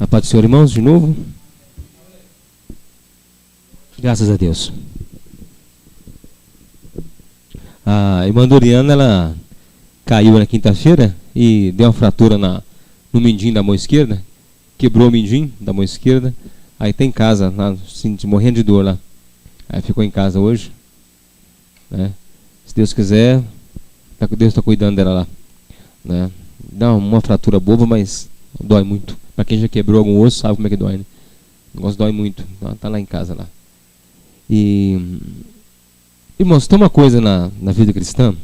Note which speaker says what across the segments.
Speaker 1: A paz do Senhor, irmãos, de novo. Graças a Deus. A irmã Doriana, ela caiu na quinta-feira e deu uma fratura no mindinho da mão esquerda. Quebrou o mindinho da mão esquerda. Aí tá em casa, assim, morrendo de dor lá. Aí ficou em casa hoje, né? Se Deus quiser, Deus está cuidando dela lá, né? Dá uma fratura boba, mas dói muito. Para quem já quebrou algum osso, sabe como é que dói, né? O negócio dói muito. Tá lá em casa lá. E, irmãos, tem uma coisa na vida cristã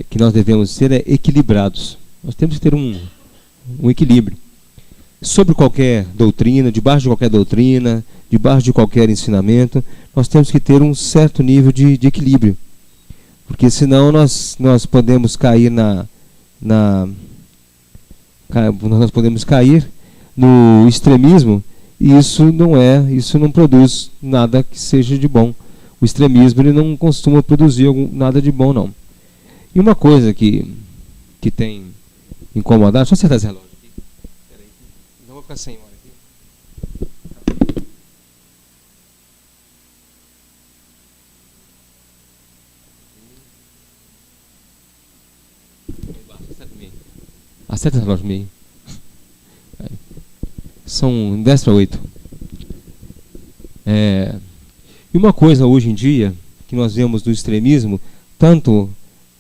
Speaker 1: que nós devemos ser equilibrados. Nós temos que ter um equilíbrio. Sobre qualquer doutrina, debaixo de qualquer doutrina, debaixo de qualquer ensinamento, nós temos que ter um certo nível de equilíbrio. Porque senão nós podemos cair nós podemos cair no extremismo, e isso não produz nada que seja de bom. O extremismo, ele não costuma produzir nada de bom, não. E uma coisa que tem incomodado, deixa eu acertar esse relógio aqui. Peraí, não vou ficar sem hora aqui. Acerta esse relógio meio. São 10 para 8. E uma coisa hoje em dia que nós vemos do extremismo, tanto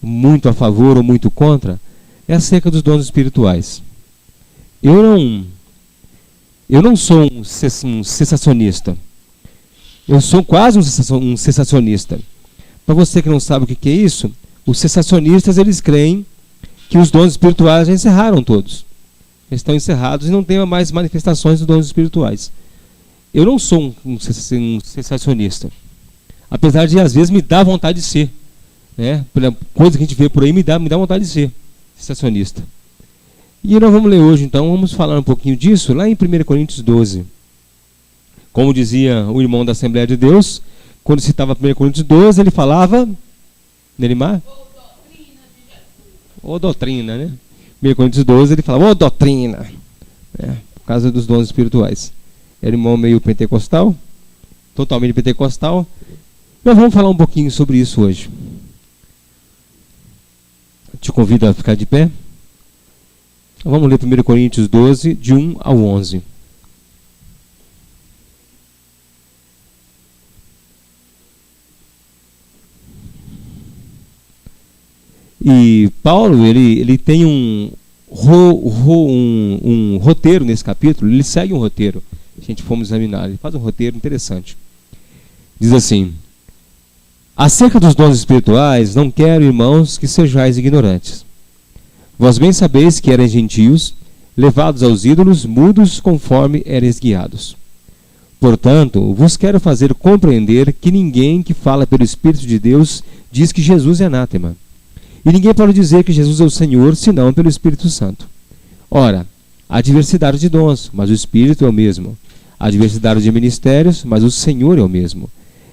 Speaker 1: muito a favor ou muito contra, é acerca dos dons espirituais. Eu não sou um cessacionista. Eu sou quase um cessacionista. Para você que não sabe o que é isso, os cessacionistas, eles creem que os dons espirituais já encerraram todos. Eles estão encerrados e não tem mais manifestações dos dons espirituais. Eu não sou um cessacionista. Apesar de, às vezes, me dar vontade de ser. Né? Pela coisa que a gente vê por aí, me dá vontade de ser cessacionista. E nós vamos ler hoje, então, vamos falar um pouquinho disso, lá em 1 Coríntios 12. Como dizia o irmão da Assembleia de Deus, quando citava 1 Coríntios 12, ele falava, Nelimar? Ô doutrina, né? 1 Coríntios 12, ele falava, ô doutrina, por causa dos dons espirituais. Era irmão meio pentecostal, totalmente pentecostal. Nós vamos falar um pouquinho sobre isso hoje. Te convido a ficar de pé. Vamos ler 1 Coríntios 12, de 1 ao 11. E Paulo, ele tem um roteiro nesse capítulo, ele segue um roteiro. Se a gente formos examinar, ele faz um roteiro interessante. Diz assim: acerca dos dons espirituais, não quero, irmãos, que sejais ignorantes. Vós bem sabeis que erais gentios, levados aos ídolos, mudos conforme erais guiados. Portanto, vos quero fazer compreender que ninguém que fala pelo Espírito de Deus diz que Jesus é anátema. E ninguém pode dizer que Jesus é o Senhor, senão pelo Espírito Santo. Ora, há diversidade de dons, mas o Espírito é o mesmo. Há diversidade de ministérios, mas o Senhor é o mesmo.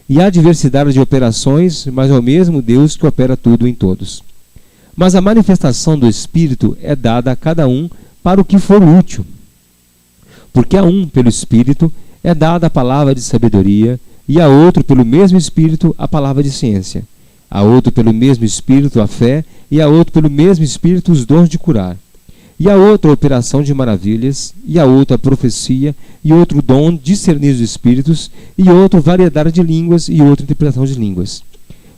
Speaker 1: E há diversidade de operações, mas é o mesmo Deus que opera tudo em todos. Mas a manifestação do Espírito é dada a cada um para o que for útil. Porque a um, pelo Espírito, é dada a palavra de sabedoria, e a outro, pelo mesmo Espírito, a palavra de ciência. A outro, pelo mesmo Espírito, a fé, e a outro, pelo mesmo Espírito, os dons de curar. E a outro, a operação de maravilhas, e a outro, a profecia, e outro, dom de discernir os espíritos, e outro, variedade de línguas, e outro, interpretação de línguas.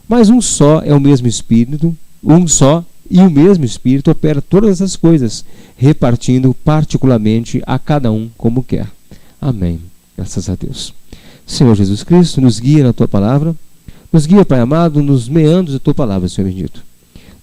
Speaker 1: Mas um só é o mesmo Espírito, um só e o mesmo Espírito opera todas essas coisas, repartindo particularmente a cada um como quer. Amém. Graças a Deus. Senhor Jesus Cristo, nos guia na Tua palavra. Nos guia, Pai amado, nos meandros da Tua palavra, Senhor bendito.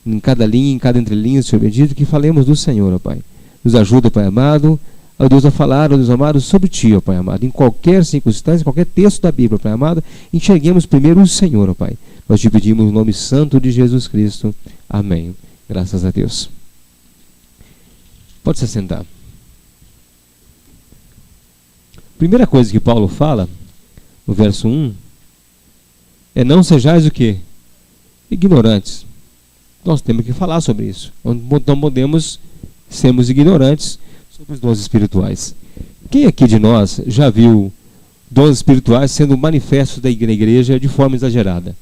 Speaker 1: Em cada linha, em cada entrelinha, Senhor bendito, que falemos do Senhor, ó Pai. Nos ajuda, Pai amado, ó Deus, a falar, ó Deus amado, sobre Ti, ó Pai amado. Em qualquer circunstância, em qualquer texto da Bíblia, Pai amado, enxerguemos primeiro o Senhor, ó Pai. Nós te pedimos no nome santo de Jesus Cristo. Amém. Graças a Deus. Pode se sentar. Primeira coisa que Paulo fala, no verso 1, é não sejais o quê? Ignorantes. Nós temos que falar sobre isso. Não podemos sermos ignorantes sobre os dons espirituais. Quem aqui de nós já viu dons espirituais sendo manifestos da igreja de forma exagerada?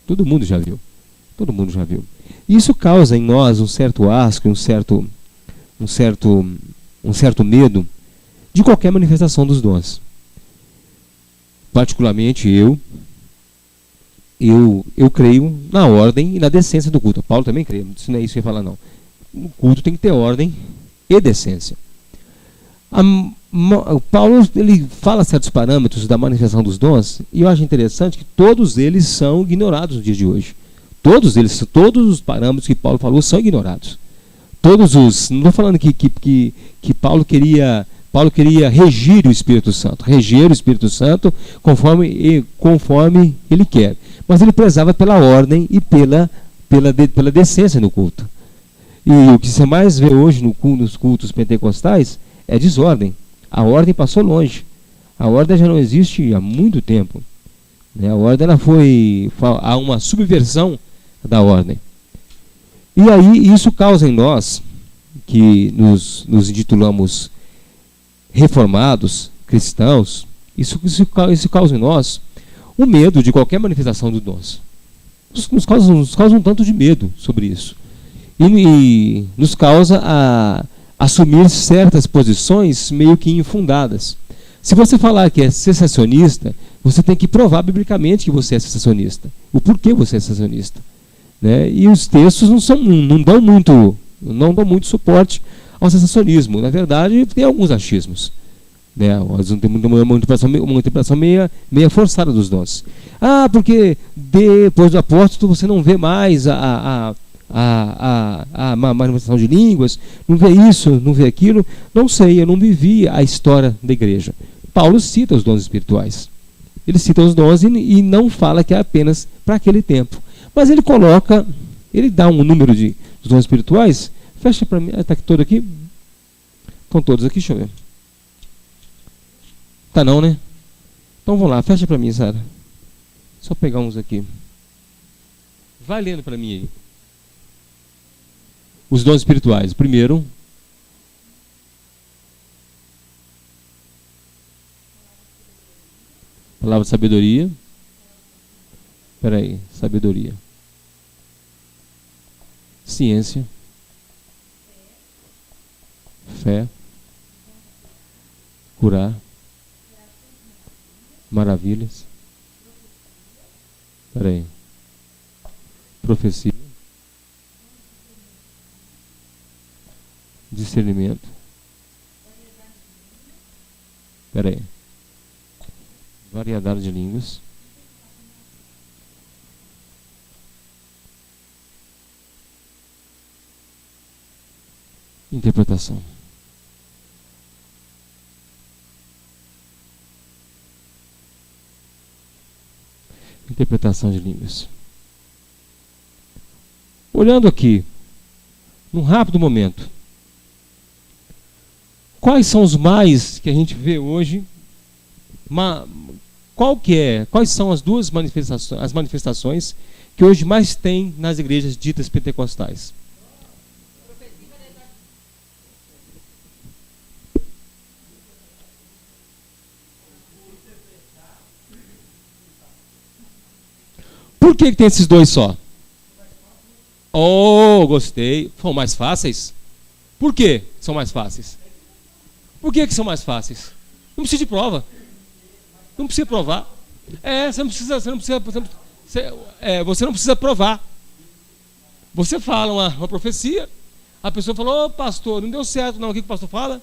Speaker 1: Todo mundo já viu. Todo mundo já viu. Isso causa em nós um certo asco, um certo medo de qualquer manifestação dos dons. Particularmente eu creio na ordem e na decência do culto. Paulo também crê, isso não é isso que eu ia falar não. O culto tem que ter ordem e decência. Paulo ele fala certos parâmetros da manifestação dos dons e eu acho interessante que todos eles são ignorados no dia de hoje. Todos os parâmetros que Paulo falou são ignorados. Não estou falando que Paulo queria regir o Espírito Santo conforme ele quer. Mas ele prezava pela ordem e pela decência no culto. E o que você mais vê hoje nos cultos pentecostais é desordem. A ordem passou longe. A ordem já não existe há muito tempo. A ordem há uma subversão da ordem. E aí isso causa em nós, que nos intitulamos reformados, cristãos, isso causa em nós o medo de qualquer manifestação dos dons. Nos causa um tanto de medo sobre isso. E nos causa a assumir certas posições meio que infundadas. Se você falar que é cessacionista, você tem que provar biblicamente que você é cessacionista. O porquê você é cessacionista. E os textos não dão muito suporte ao cessacionismo. Na verdade, tem alguns achismos. Tem uma interpretação meia forçada dos dons. Porque depois do apóstolo você não vê mais a manifestação de línguas, não vê isso, não vê aquilo. Não sei, eu não vivi a história da igreja. Paulo cita os dons espirituais. Ele cita os dons e não fala que é apenas para aquele tempo. Mas ele dá um número de dons espirituais. Fecha para mim, está todo aqui? Estão todos aqui, deixa eu ver. Tá não, né? Então vamos lá, fecha para mim, Sara. Só pegar uns aqui. Vai lendo para mim aí. Os dons espirituais. Primeiro, palavra de sabedoria. Espera aí, sabedoria. Ciência. Fé. Curar. Maravilhas. Espera aí. Profecia. Discernimento. Espera aí. Variedade de línguas. Interpretação. Interpretação de línguas. Olhando aqui, num rápido momento, quais são os mais que a gente vê hoje? Quais são as duas manifestações que hoje mais tem nas igrejas ditas pentecostais? Por que tem esses dois só? Oh, gostei. São mais fáceis? Por que são mais fáceis? Por que são mais fáceis? Não precisa de prova. Não precisa provar. Você não precisa provar. Você fala uma profecia, a pessoa falou, ô pastor, não deu certo não. O que o pastor fala?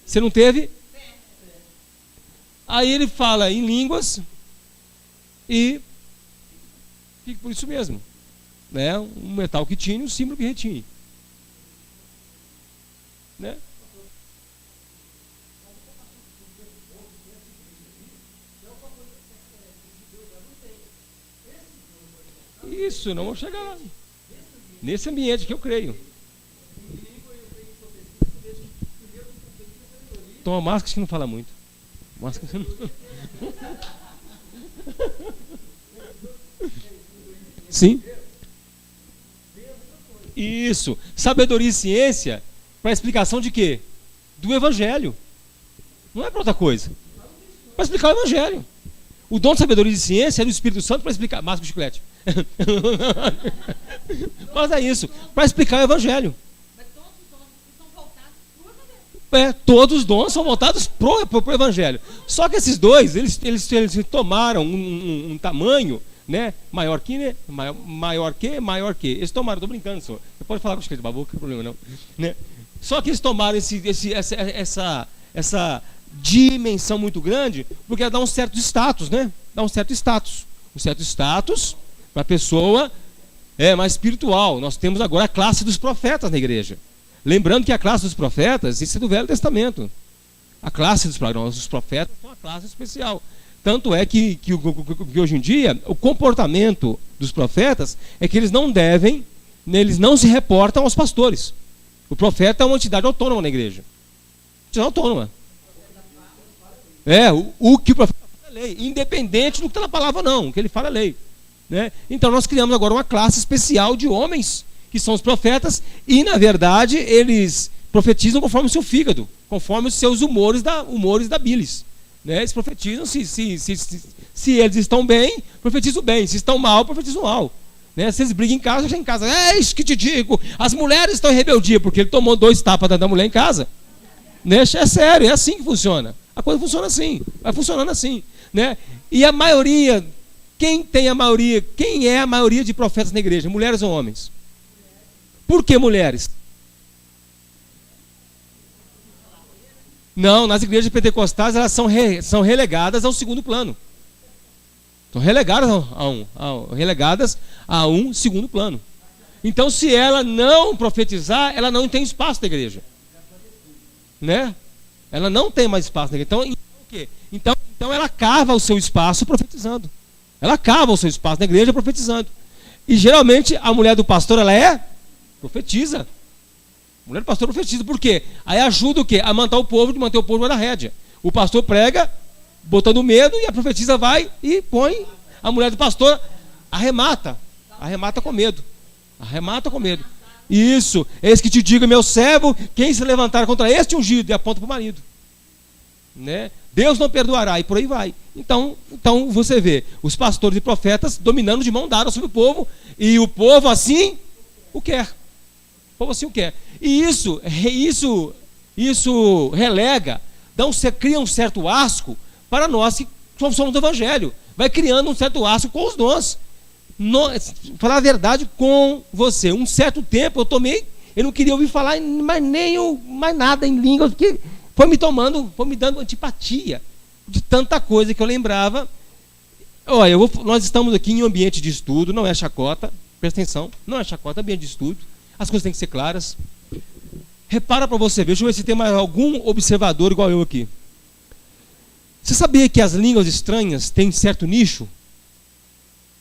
Speaker 1: Você não teve? Aí ele fala em línguas e fica por isso mesmo. Um metal que tine, um símbolo que retine. Isso, não vou chegar lá. Nesse ambiente que eu creio. Toma máscara que não fala muito. Máscara que não... Sim. Isso. Sabedoria e ciência, para a explicação de quê? Do Evangelho. Não é para outra coisa. Para explicar o Evangelho. O dom de sabedoria e de ciência é do Espírito Santo para explicar... Máscara de chiclete. Mas é isso. Para explicar o Evangelho.
Speaker 2: Mas todos os dons são voltados para o Evangelho.
Speaker 1: Todos os dons são voltados para o Evangelho. Só que esses dois, eles tomaram um tamanho, né, maior que. Eles tomaram, estou brincando, senhor. Você pode falar com o chiclete de babu, não tem problema não. Né? Só que eles tomaram essa dimensão muito grande, porque dá um certo status, né? Dá um certo status. Um certo status para a pessoa mais espiritual. Nós temos agora a classe dos profetas na igreja. Lembrando que a classe dos profetas, isso é do Velho Testamento. A classe dos profetas é uma classe especial. Tanto é que hoje em dia, o comportamento dos profetas é que eles não se reportam aos pastores. O profeta é uma entidade autônoma na igreja. Entidade autônoma. O que o profeta fala é lei, independente do que está na palavra não, o que ele fala é lei. Né? Então nós criamos agora uma classe especial de homens, que são os profetas, e na verdade eles profetizam conforme o seu fígado, conforme os seus humores da bilis. Né? Eles profetizam, se eles estão bem, profetizam bem, se estão mal, profetizam mal. Né? Se eles brigam em casa, já em casa, é isso que te digo, as mulheres estão em rebeldia, porque ele tomou 2 tapas da mulher em casa. Né? É sério, é assim que funciona. A coisa funciona assim, vai funcionando assim. Né? E a maioria, quem é a maioria de profetas na igreja? Mulheres ou homens? Por que mulheres? Não, nas igrejas pentecostais elas são relegadas ao segundo plano. São relegadas a um segundo plano. Então, se ela não profetizar, ela não tem espaço na igreja. Né? Ela não tem mais espaço na igreja. Então, o quê? Então ela cava o seu espaço profetizando. Ela cava o seu espaço na igreja profetizando. E geralmente a mulher do pastor, ela profetiza. A mulher do pastor profetiza. Por quê? Aí ajuda o quê? A manter o povo na rédea. O pastor prega, botando medo, e a profetisa vai e põe. A mulher do pastor arremata com medo. Arremata com medo. Isso, eis que te diga, meu servo, quem se levantar contra este ungido, e aponta para o marido. Né? Deus não perdoará, e por aí vai. Então você vê os pastores e profetas dominando de mão dada sobre o povo, e o povo assim o quer. O povo assim o quer. E isso relega, cria um certo asco para nós que somos do Evangelho. Vai criando um certo asco com os dons. Falar a verdade com você. Um certo tempo eu não queria ouvir falar mais nada em línguas, porque foi me dando antipatia de tanta coisa que eu lembrava. Olha, nós estamos aqui em um ambiente de estudo, não é chacota, presta atenção, não é chacota, é ambiente de estudo, as coisas têm que ser claras. Repara para você ver, deixa eu ver se tem mais algum observador igual eu aqui. Você sabia que as línguas estranhas têm certo nicho?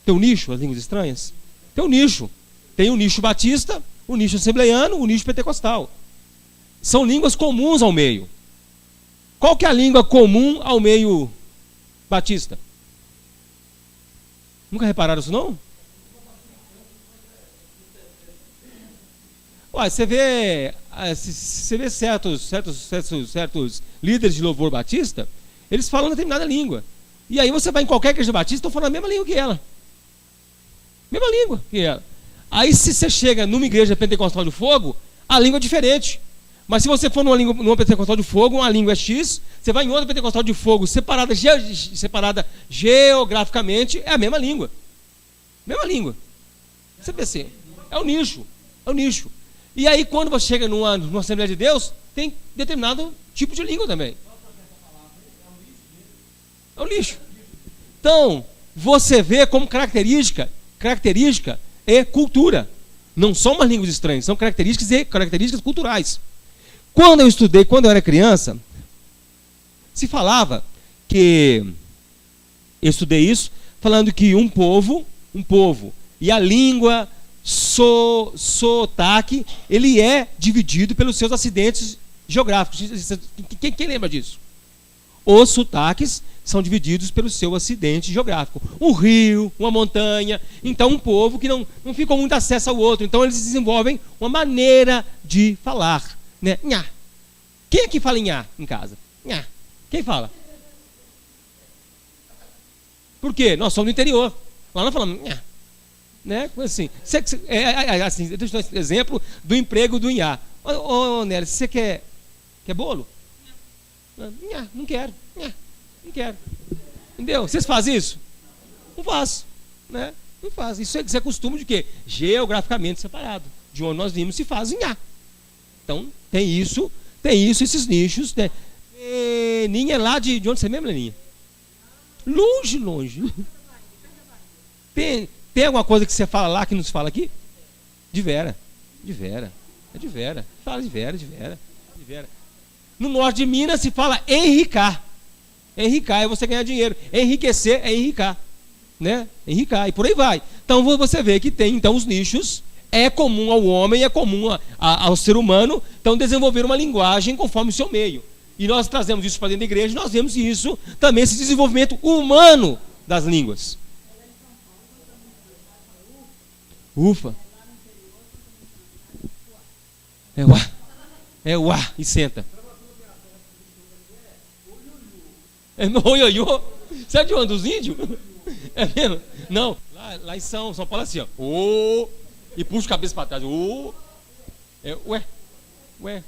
Speaker 1: Tem um nicho, as línguas estranhas? Tem um nicho. Tem o nicho batista, o nicho assembleiano, o nicho pentecostal. São línguas comuns ao meio. Qual que é a língua comum ao meio batista? Nunca repararam isso não? Ué, você vê certos líderes de louvor batista, eles falam determinada língua. E aí você vai em qualquer igreja batista, estão falando a mesma língua que ela. Mesma língua que ela. Aí se você chega numa igreja pentecostal de fogo, a língua é diferente. Mas se você for numa pentecostal de fogo, uma língua é X, você vai em outra pentecostal de fogo separada geograficamente, é a mesma língua. Mesma língua. Você vê assim, é o nicho. E aí quando você chega numa Assembleia de Deus, tem determinado tipo de língua também. É o lixo. Então, você vê como característica é cultura. Não são umas línguas estranhas, são características culturais. Quando eu era criança, se falava que, eu estudei isso, falando que um povo, e a língua, sotaque, ele é dividido pelos seus acidentes geográficos. Quem lembra disso? Os sotaques são divididos pelo seu acidente geográfico. Um rio, uma montanha. Então, um povo que não fica com muito acesso ao outro. Então, eles desenvolvem uma maneira de falar. Né? Nha. Quem aqui fala em nha em casa? Nha. Quem fala? Por quê? Nós somos do interior. Lá nós falamos nha. Né? Assim, assim, deixa eu dar um exemplo do emprego do nha. Ô, Nelly, você quer bolo? Nha. Não quero. Nha. Não quero. Entendeu? Vocês fazem isso? Não faço. Né? Não faz. Isso é costume de quê? Geograficamente separado. De onde nós vimos se faz em A. Então, tem isso, esses nichos. Né? Leninha é lá de onde você mesmo, Leninha? Longe. Tem alguma coisa que você fala lá que não se fala aqui? De Vera. É de Vera. Fala de Vera. No norte de Minas se fala enricar. Enricar é você ganhar dinheiro. Enriquecer é enricar. Né? Enricar, e por aí vai. Então você vê que tem então os nichos, é comum ao homem, é comum ao ser humano, então desenvolver uma linguagem conforme o seu meio. E nós trazemos isso para dentro da igreja, nós vemos isso também, esse desenvolvimento humano das línguas. Ufa. É uá, e senta. É no ioiô. Você é de onde? Dos índios? É mesmo? Não, lá em São Paulo é assim, ó. Oh, e puxa a cabeça para trás. Oh, ué.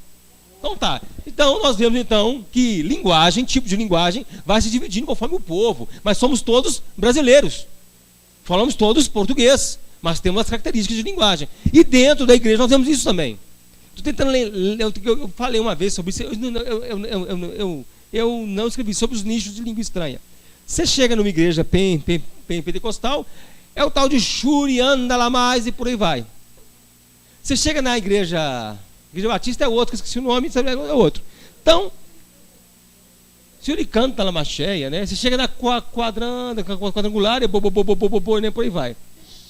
Speaker 1: Então tá. Então nós vemos então que linguagem, tipo de linguagem, vai se dividindo conforme o povo. Mas somos todos brasileiros. Falamos todos português, mas temos as características de linguagem. E dentro da igreja nós vemos isso também. Estou tentando ler, eu falei uma vez sobre isso. Eu não escrevi sobre os nichos de língua estranha. Você chega numa igreja pentecostal, é o tal de Shuri, anda lá mais e por aí vai. Você chega na igreja batista, é outro, que eu esqueci o nome, é outro. Então, Shuri canta lá mais cheia, né? Você chega na quadrangular, é né? Por aí vai.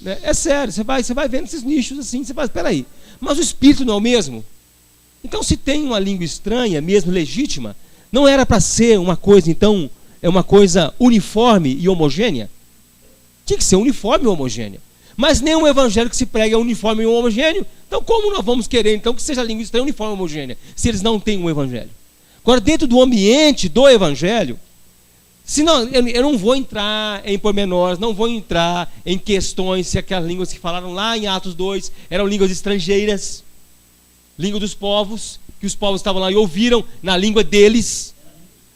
Speaker 1: Né? É sério, você vai vendo esses nichos assim, você fala, espera aí, mas o espírito não é o mesmo? Então, se tem uma língua estranha, mesmo legítima, não era para ser uma coisa, então, é uma coisa uniforme e homogênea? Tinha que ser uniforme e homogênea. Mas nenhum evangelho que se prega é uniforme e homogêneo. Então como nós vamos querer então que seja a língua estranha uniforme e homogênea, se eles não têm um evangelho? Agora, dentro do ambiente do evangelho, eu não vou entrar em pormenores, não vou entrar em questões se aquelas línguas que falaram lá em Atos 2 eram línguas estrangeiras, língua dos povos, que os povos estavam lá e ouviram na língua deles.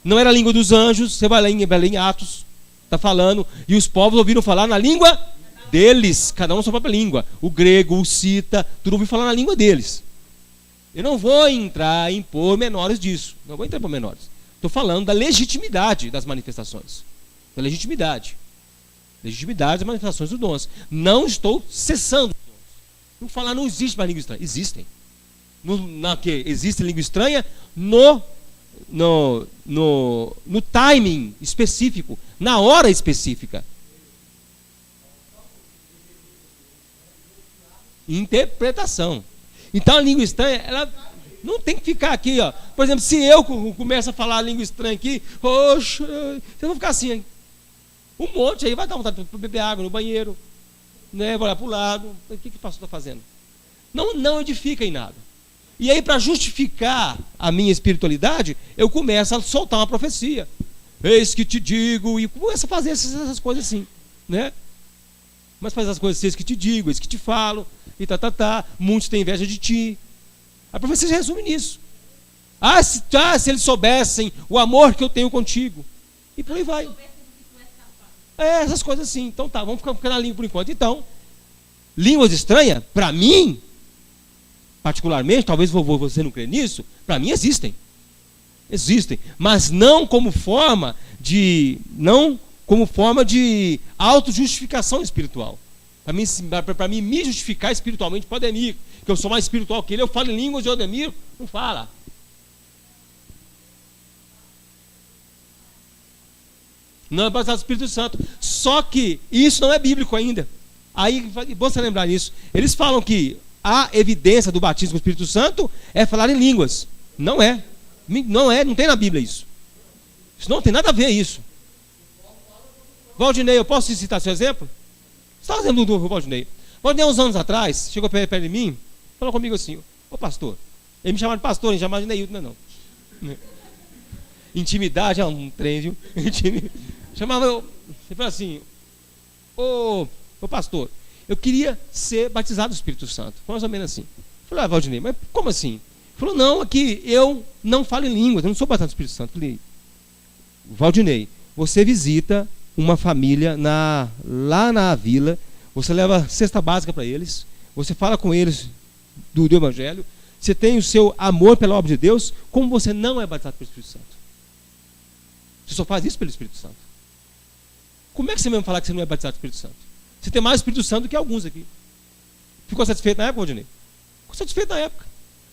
Speaker 1: Não era a língua dos anjos, você vai lá em Atos, está falando, e os povos ouviram falar na língua deles, cada um a sua própria língua. O grego, o cita, tudo ouviu falar na língua deles. Eu não vou entrar em pormenores disso, não vou entrar em pormenores. Estou falando da legitimidade das manifestações, da legitimidade das manifestações dos dons. Não estou cessando os dons. Não falar não existe mais língua estranha, existem. Existe língua estranha no timing específico, na hora específica. Interpretação. Então a língua estranha, ela não tem que ficar aqui, ó. Por exemplo, se eu começo a falar a língua estranha aqui, oxe, vocês vão ficar assim, hein? Um monte aí, vai dar vontade para beber água no banheiro, né? Vai olhar para o lado, o que o pastor está fazendo? Não edifica em nada. E aí, para justificar a minha espiritualidade, eu começo a soltar uma profecia. Eis que te digo, e começo a fazer essas coisas assim, né? Mas faz as coisas, eis que te digo, eis que te falo, e muitos têm inveja de ti. A profecia se resume nisso. Se eles soubessem o amor que eu tenho contigo. E por aí vai. Essas coisas assim. Então tá, vamos ficar na língua por enquanto. Então, línguas estranhas, para mim, particularmente, talvez você não crê nisso, para mim existem. Existem, mas não como forma de autojustificação espiritual. Para mim me justificar espiritualmente para Ademir, que eu sou mais espiritual que ele, eu falo em línguas de Ademir, não fala. Não é baseado no Espírito Santo. Só que isso não é bíblico ainda. Aí, você lembrar nisso. Eles falam que a evidência do batismo com o Espírito Santo é falar em línguas. Não é. Não tem na Bíblia isso. Isso não tem nada a ver isso. Valdinei, eu posso citar seu exemplo? Você está fazendo do Valdinei. Valdinei, uns anos atrás, chegou perto de mim, falou comigo assim, ô pastor, Ele me chamava de pastor, ele me chamava de Neilton, não. Intimidade é um trem, viu? Chamava eu, ele falou assim, ô pastor, eu queria ser batizado do Espírito Santo. Foi mais ou menos assim. Eu falei, Valdinei, mas como assim? Ele falou, não, aqui eu não falo em línguas, eu não sou batizado do Espírito Santo. Eu falei, Valdinei, você visita uma família lá na vila, você leva cesta básica para eles, você fala com eles do Evangelho, você tem o seu amor pela obra de Deus, como você não é batizado pelo Espírito Santo? Você só faz isso pelo Espírito Santo. Como é que você mesmo falar que você não é batizado pelo Espírito Santo? Você tem mais Espírito Santo do que alguns aqui. Ficou satisfeito na época, Valdinei? Ficou satisfeito na época.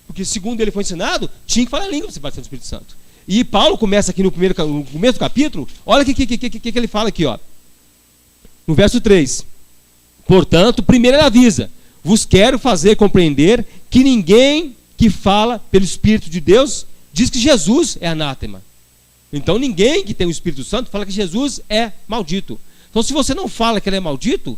Speaker 1: Porque segundo ele foi ensinado, tinha que falar em língua para ser batizado do Espírito Santo. E Paulo começa aqui no começo do capítulo, olha o que ele fala aqui, ó. No verso 3. Portanto, primeiro ele avisa, vos quero fazer compreender que ninguém que fala pelo Espírito de Deus diz que Jesus é anátema. Então ninguém que tem o Espírito Santo fala que Jesus é maldito. Então se você não fala que ele é maldito,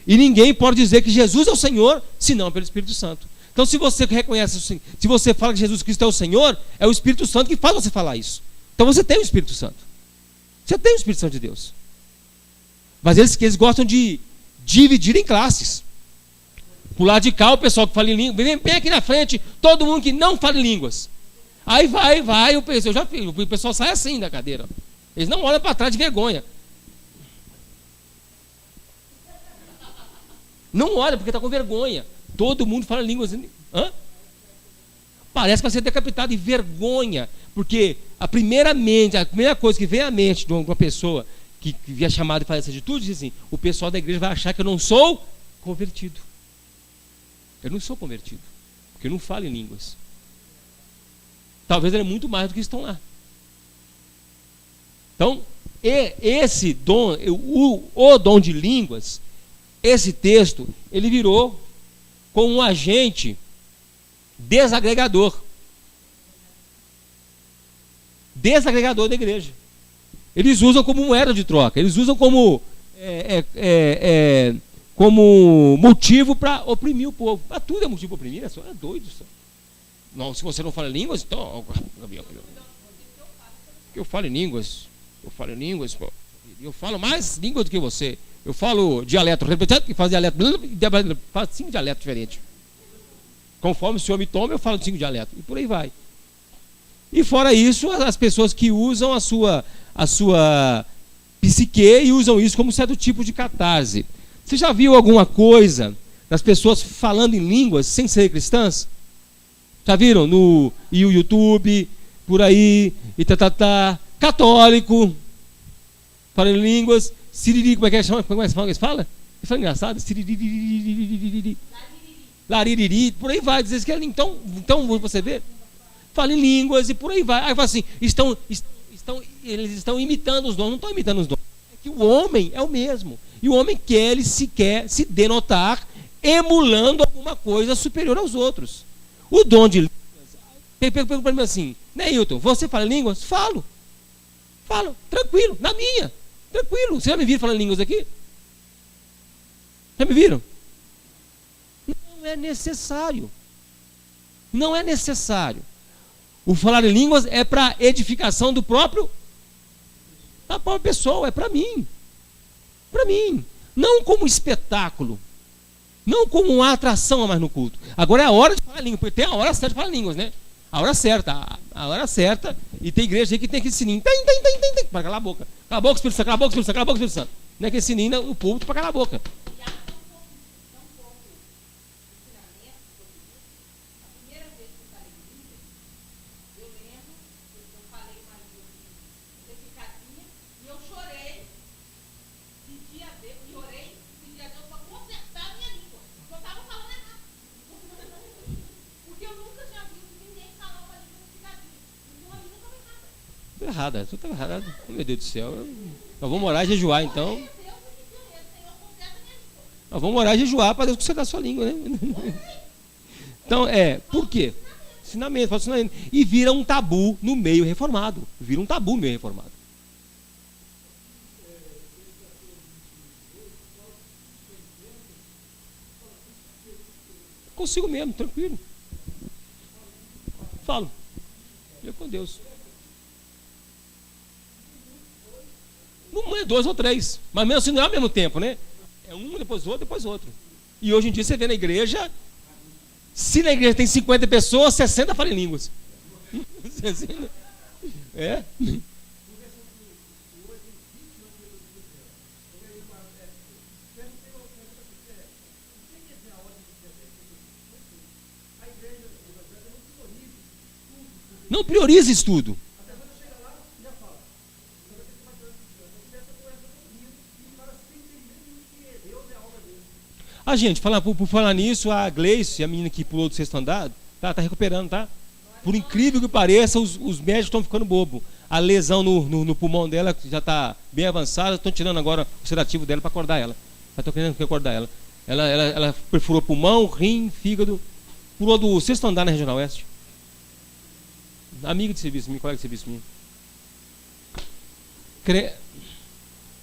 Speaker 1: e ninguém pode dizer que Jesus é o Senhor, senão pelo Espírito Santo. Então se você reconhece, se você fala que Jesus Cristo é o Senhor, é o Espírito Santo que faz você falar isso. Então você tem o Espírito Santo. Você tem o Espírito Santo de Deus. Mas eles gostam de dividir em classes. Pro lado de cá, o pessoal que fala em línguas, vem aqui na frente, todo mundo que não fala em línguas. Aí vai, o pessoal sai assim da cadeira. Eles não olham para trás de vergonha. Não olha porque está com vergonha. Todo mundo fala línguas. Hã? Parece que vai ser decapitado de vergonha. Porque a primeira coisa que vem à mente de uma pessoa que é chamada e faz essa atitude, diz assim, o pessoal da igreja vai achar que eu não sou convertido. Eu não sou convertido, porque eu não falo em línguas. Talvez ele é muito mais do que estão lá. Então, esse dom, o dom de línguas, esse texto, ele virou como um agente desagregador. Desagregador da igreja. Eles usam como moeda de troca, eles usam como motivo para oprimir o povo. Mas tudo é motivo para oprimir, é doido. Não, se você não fala línguas, então. Eu falo em línguas. Pô. Eu falo mais línguas do que você. Eu falo dialeto, que faz dialeto, faz 5 dialetos diferentes. Conforme o senhor me toma, eu falo 5 dialetos. E por aí vai. E fora isso, as pessoas que usam a sua psique e usam isso como certo tipo de catarse. Você já viu alguma coisa das pessoas falando em línguas sem ser cristãs? Já viram no YouTube, por aí, católico, falando em línguas, siriri, como é que chama? Como é que eles falam? Eles falam engraçado, siriri, laririri, por aí vai, dizer que então você vê, fala em línguas e por aí vai. Aí fala assim, eles estão imitando os dons, não estão imitando os dons. É que o homem é o mesmo. E o homem quer se denotar emulando alguma coisa superior aos outros. O dom de línguas, pergunta para mim assim, Neilton, você fala línguas? Falo, tranquilo, na minha, tranquilo. Vocês já me viram falando línguas aqui? Já me viram? Não é necessário. Não é necessário. O falar em línguas é para edificação da própria pessoa, é para mim. Para mim. Não como espetáculo. Não como uma atração a mais no culto. Agora é a hora de falar língua, porque tem a hora certa de falar línguas, né? A hora certa, e tem igreja aí que tem aquele sininho, para calar a boca. Cala a boca, Espírito Santo, cala a boca, Espírito Santo, cala a boca, Espírito Santo. Não é aquele sininho, o púlpito para calar a boca. Errada, tudo estava errado. Meu Deus do céu. Nós vamos orar e jejuar então. Nós vamos orar e jejuar para Deus consertar a sua língua, né? Então, por quê? Ensinamento, fala ensinamento. E vira um tabu no meio reformado. Vira um tabu no meio reformado. Consigo mesmo, tranquilo. Falo. Eu com Deus. Não é 2 ou 3. Mas mesmo assim não é ao mesmo tempo, né? É um, depois outro, depois outro. E hoje em dia você vê na igreja, se na igreja tem 50 pessoas, 60 falam em línguas. É. Não prioriza estudo. Gente, por falar nisso, a Gleice, a menina que pulou do 6º andar, tá recuperando, tá? Por incrível que pareça, os médicos estão ficando bobo. A lesão no pulmão dela já está bem avançada, estão tirando agora o sedativo dela para acordar ela. Estão querendo acordar ela. Ela perfurou pulmão, rim, fígado, pulou do 6º andar na Regional Oeste. Amiga de serviço minha, colega de serviço minha.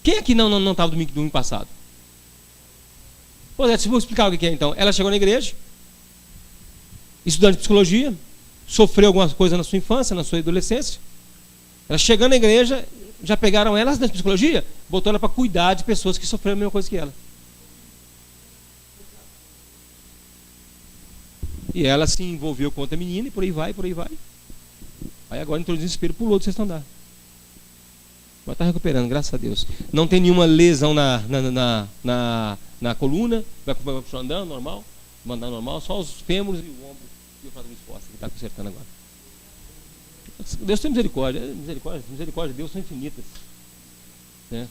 Speaker 1: Quem aqui não estava domingo passado? Pois é, vou explicar o que é então. Ela chegou na igreja, estudante de psicologia, sofreu alguma coisa na sua infância, na sua adolescência. Ela chegando na igreja, já pegaram ela, estudante de psicologia, botou ela para cuidar de pessoas que sofreram a mesma coisa que ela. E ela se envolveu com outra menina e por aí vai, por aí vai. Aí agora entrou em desespero, pulou do 6º andar. Mas está recuperando, graças a Deus. Não tem nenhuma lesão na coluna, vai andando normal, mandando normal, só os fêmures e o ombro e o fratura exposta, que está consertando agora. Deus tem misericórdia, misericórdia de Deus são infinitas. Né?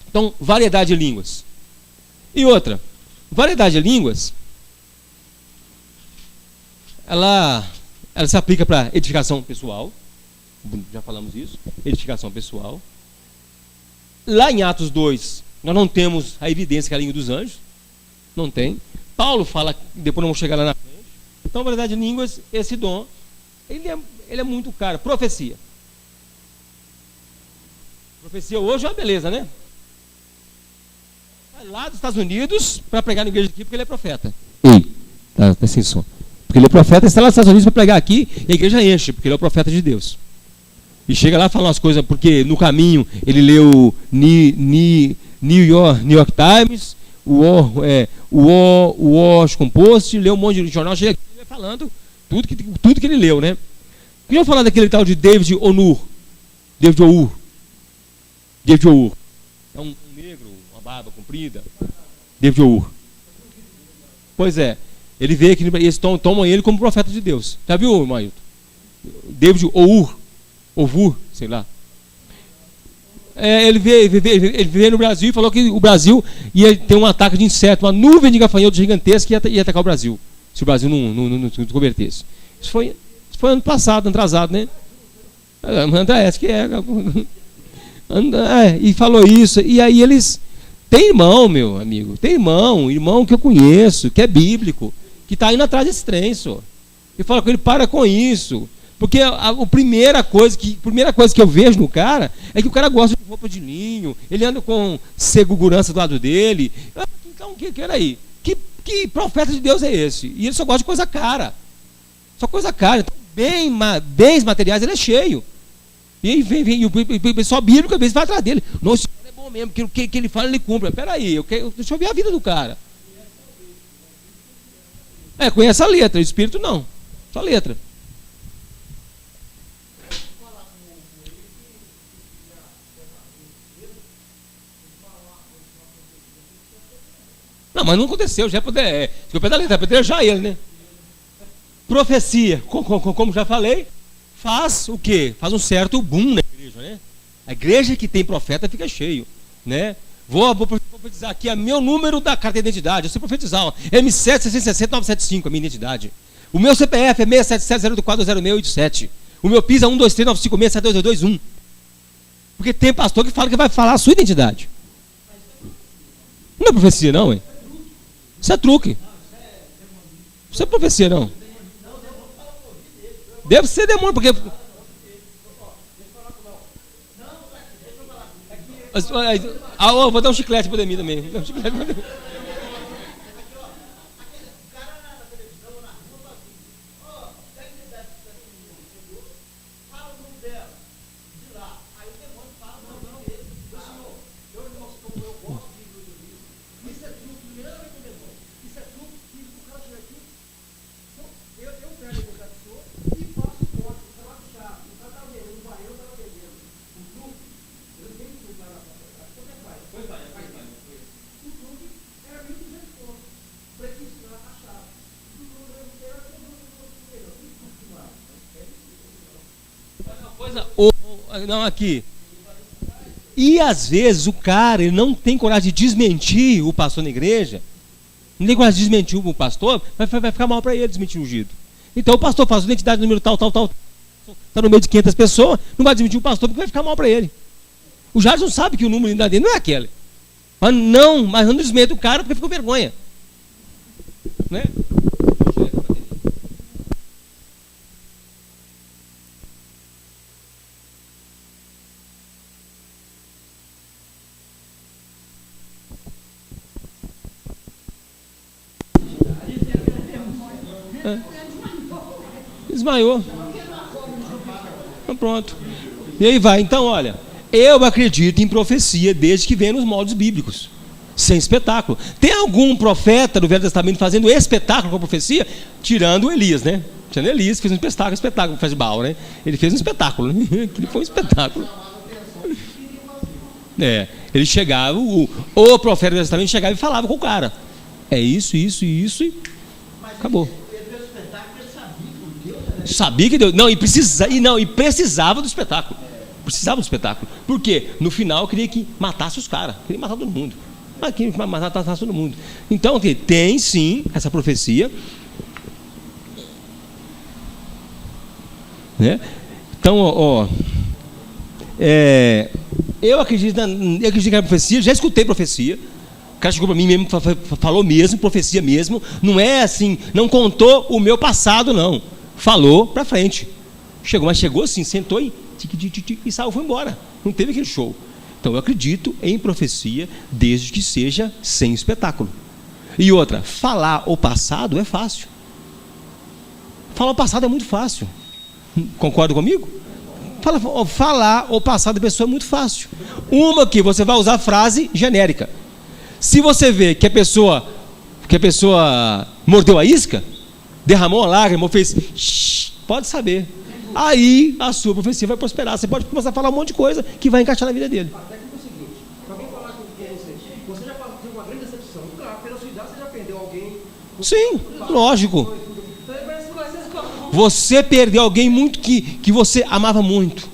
Speaker 1: Então, variedade de línguas. E outra, variedade de línguas, ela se aplica para edificação pessoal, já falamos isso, edificação pessoal. Lá em Atos 2, nós não temos a evidência que é a língua dos anjos, não tem. Paulo fala, depois vamos chegar lá na frente. Então, variedade de línguas, esse dom, ele é muito caro. Profecia. Profecia hoje é uma beleza, né? Vai lá dos Estados Unidos para pregar na igreja aqui, porque ele é profeta. Ei, tá sem som. Porque ele é profeta, está lá nos Estados Unidos para pregar aqui, e a igreja enche, porque ele é o profeta de Deus. E chega lá e fala umas coisas, porque no caminho ele leu New York Times, o Washington Post, leu um monte de jornal, chega aqui e vai falando tudo que ele leu, né? Queria falar daquele tal de David Our. É um negro, uma barba comprida. David Our. Pois é. Ele vê que eles tomam ele como profeta de Deus. Já viu, Mailton? David Our, sei lá. Ele veio no Brasil e falou que o Brasil ia ter um ataque de inseto, uma nuvem de gafanhoto gigantesca que ia atacar o Brasil, se o Brasil não se convertesse. Isso foi ano passado, atrasado, né? André, que é. E falou isso. E aí eles... Tem irmão, meu amigo. Tem irmão que eu conheço, que é bíblico, que está indo atrás desse trem, só. E fala com ele, para com isso. Porque a primeira coisa que eu vejo no cara é que o cara gosta de roupa de linho, ele anda com segurança do lado dele. Então, era aí? Que profeta de Deus é esse? E ele só gosta de coisa cara. Só coisa cara. Então, bens materiais, ele é cheio. E aí vem o pessoal bíblico, às vezes, vai atrás dele. Nossa, esse cara é bom mesmo, porque o que ele fala, ele cumpre. Peraí, deixa eu ver a vida do cara. Conhece a letra, o espírito não. Só a letra. Não, mas não aconteceu, já é se eu pedalei, já ele, né? Profecia, como já falei, faz o quê? Faz um certo boom na igreja, né? A igreja que tem profeta fica cheio, né? Vou profetizar aqui, meu número da carta de identidade, eu sei profetizar, M7-660-975, a minha identidade. O meu CPF é 677-024-0687. O meu PIS é 123-956-72221. Porque tem pastor que fala que vai falar a sua identidade. Não é profecia, não, hein? Isso é truque. Isso é profecia, não. Deve ser demônio, porque... vou dar um chiclete para mim também. Não, aqui. E às vezes o cara, ele não tem coragem de desmentir o pastor na igreja, não tem coragem de desmentir o pastor, vai ficar mal para ele desmentir o ungido. Então o pastor faz a identidade número tal, está no meio de 500 pessoas, não vai desmentir o pastor porque vai ficar mal para ele. O Jardim sabe que o número dele não é aquele. Mas não desmente o cara porque ficou vergonha. Né? Desmaiou. Então, pronto. E aí vai. Então, olha, eu acredito em profecia desde que venha nos moldes bíblicos, sem espetáculo. Tem algum profeta do Velho Testamento fazendo espetáculo com a profecia? Tirando Elias, né? Tirando Elias, fez um espetáculo, fez Baal, né? Ele fez um espetáculo, né? Aquilo foi um espetáculo. Ele chegava, o profeta do Velho Testamento chegava e falava com o cara. É isso, e acabou. Sabia que Deus. E precisava do espetáculo. Por quê? No final queria que matasse os caras. Queria matar todo mundo. Queria matar todo mundo. Então, tem sim essa profecia. Né? Então, eu acredito na profecia. Já escutei profecia. O cara chegou para mim mesmo, falou mesmo, profecia mesmo. Não é assim, não contou o meu passado, não. Falou para frente. Mas chegou assim, sentou e saiu, foi embora. Não teve aquele show. Então eu acredito em profecia desde que seja sem espetáculo. E outra, falar o passado é fácil. Falar o passado é muito fácil. Concorda comigo? Falar o passado da pessoa é muito fácil. Uma que você vai usar frase genérica. Se você vê que a pessoa mordeu a isca, derramou uma lágrima, ou fez, pode saber. Aí a sua profecia vai prosperar. Você pode começar a falar um monte de coisa que vai encaixar na vida dele.
Speaker 3: Até que é o seguinte, se alguém falar que é isso aí, você já teve uma grande decepção. Claro, pela sua idade você já perdeu alguém.
Speaker 1: Sim, lógico. Você perdeu alguém muito que você amava muito.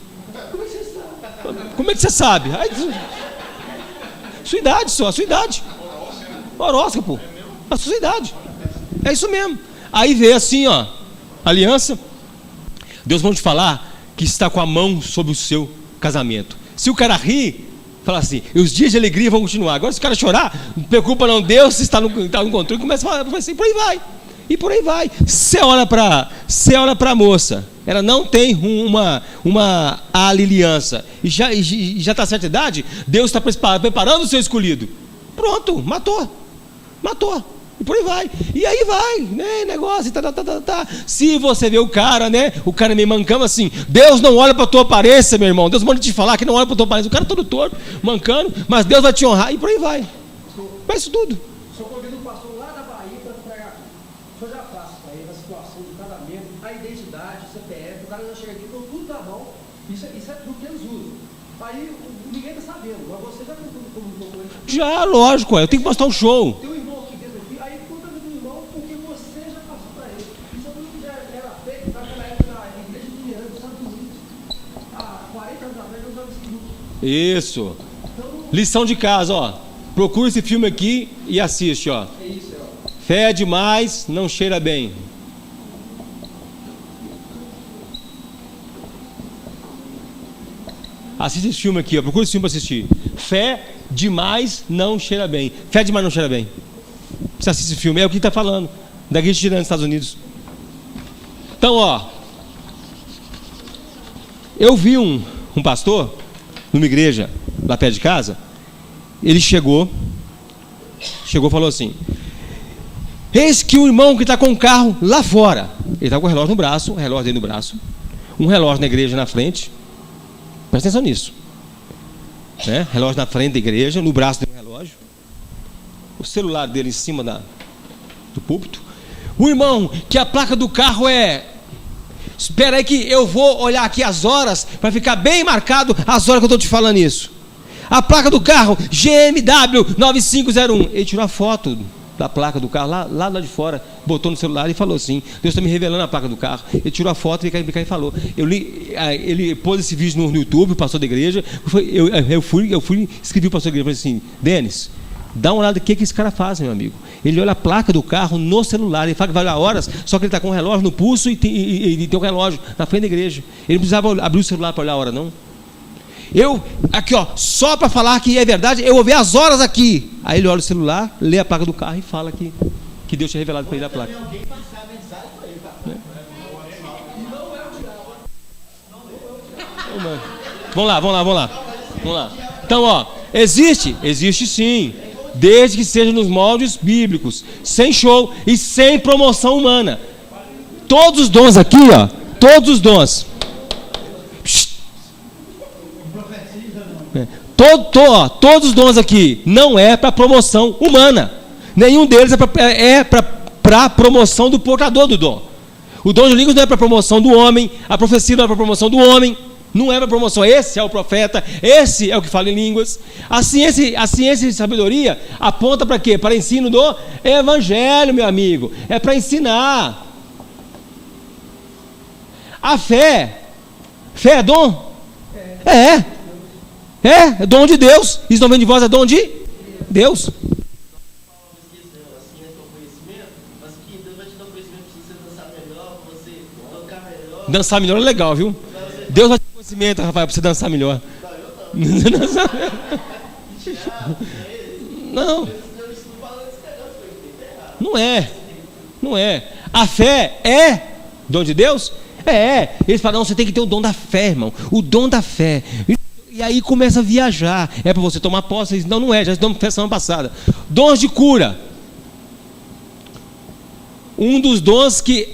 Speaker 1: Como é que você sabe? Sua idade só, a sua idade. Horóscopo. A sua idade. É isso mesmo. Aí vê assim, aliança. Deus vai te falar que está com a mão sobre o seu casamento. Se o cara rir, fala assim, os dias de alegria vão continuar. Agora se o cara chorar, não preocupa não, Deus está no controle, começa a falar assim, por aí vai. E por aí vai. Você olha para a moça, ela não tem uma aliança, e já está a certa idade, Deus está preparando o seu escolhido. Pronto, matou. E por aí vai. E aí vai, né? Negócio, tá. Se você vê o cara, né? O cara meio mancando assim, Deus não olha para a tua aparência, meu irmão. Deus manda te falar que não olha para a tua aparência. O cara todo torto, mancando, mas Deus vai te honrar e por aí vai. Vai isso tudo.
Speaker 3: O senhor convida um pastor lá da Bahia para pregar aqui. O senhor já passa para ele a situação do casamento, a identidade, o CPF, o cara já chega aqui com tudo na mão. Isso é tudo que eles usam. Aí ninguém está sabendo, mas você já comunicou com ele.
Speaker 1: Já, lógico, eu tenho que mostrar um show.
Speaker 3: Tem um irmão aqui dentro aqui, aí conta do irmão porque você já passou para ele. Isso é tudo que já era feito naquela época na igreja de Mineirão dos Estados Unidos. Há 40 anos atrás eu usava esse grupo.
Speaker 1: Isso. Lição de casa, Procura esse filme aqui e assiste,
Speaker 3: É isso,
Speaker 1: Fé é demais, não cheira bem. Assiste esse filme aqui, procura esse filme para assistir. Fé demais não cheira bem. Fé demais não cheira bem. Você assiste esse filme, é o que está falando da igreja tirando nos Estados Unidos. Então, eu vi um pastor numa igreja lá perto de casa. Ele chegou e falou assim: eis que o irmão que está com o carro lá fora, ele está com o relógio no braço, um relógio dele no braço, um relógio na igreja na frente. Presta atenção nisso, né? Relógio na frente da igreja, no braço tem um relógio, o celular dele em cima do púlpito. O irmão que a placa do carro espera aí que eu vou olhar aqui as horas para ficar bem marcado as horas que eu estou te falando isso. A placa do carro GMW 9501. Ele tirou a foto da placa do carro, lá de fora, botou no celular e falou assim, Deus está me revelando a placa do carro. Ele tirou a foto e veio cá e falou. Ele pôs esse vídeo no YouTube, o pastor da igreja, eu fui escrevi o pastor da igreja, falei assim, Denis, dá uma olhada no que esse cara faz, meu amigo. Ele olha a placa do carro no celular, ele fala que vai olhar horas, só que ele está com um relógio no pulso e tem um relógio na frente da igreja. Ele não precisava abrir o celular para olhar a hora, não. Aqui ó, só para falar que é verdade, eu vou ver as horas aqui. Aí ele olha o celular, lê a placa do carro e fala que Deus tinha revelado para ele a placa. Vamos lá. Então, ó, existe sim, desde que seja nos moldes bíblicos, sem show e sem promoção humana. Todos os dons aqui, ó, todos os dons. Todos os dons aqui não é para promoção humana. Nenhum deles é para promoção do portador do dom. O dom de línguas não é para promoção do homem, a profecia não é para promoção do homem, não é para promoção. Esse é o profeta, esse é o que fala em línguas. A ciência de sabedoria aponta para quê? Para ensino do evangelho, meu amigo. É para ensinar. A fé é dom? É dom de Deus. Isso não vem de vós, é dom de Deus. Dançar melhor é legal, viu? Deus vai te dar conhecimento, Rafael, para você dançar melhor. Não é. A fé é dom de Deus? Eles falam, não, você tem que ter o dom da fé, irmão. O dom da fé. E aí começa a viajar. É para você tomar posse. Não é. Já estamos na semana passada. Dons de cura. Um dos dons que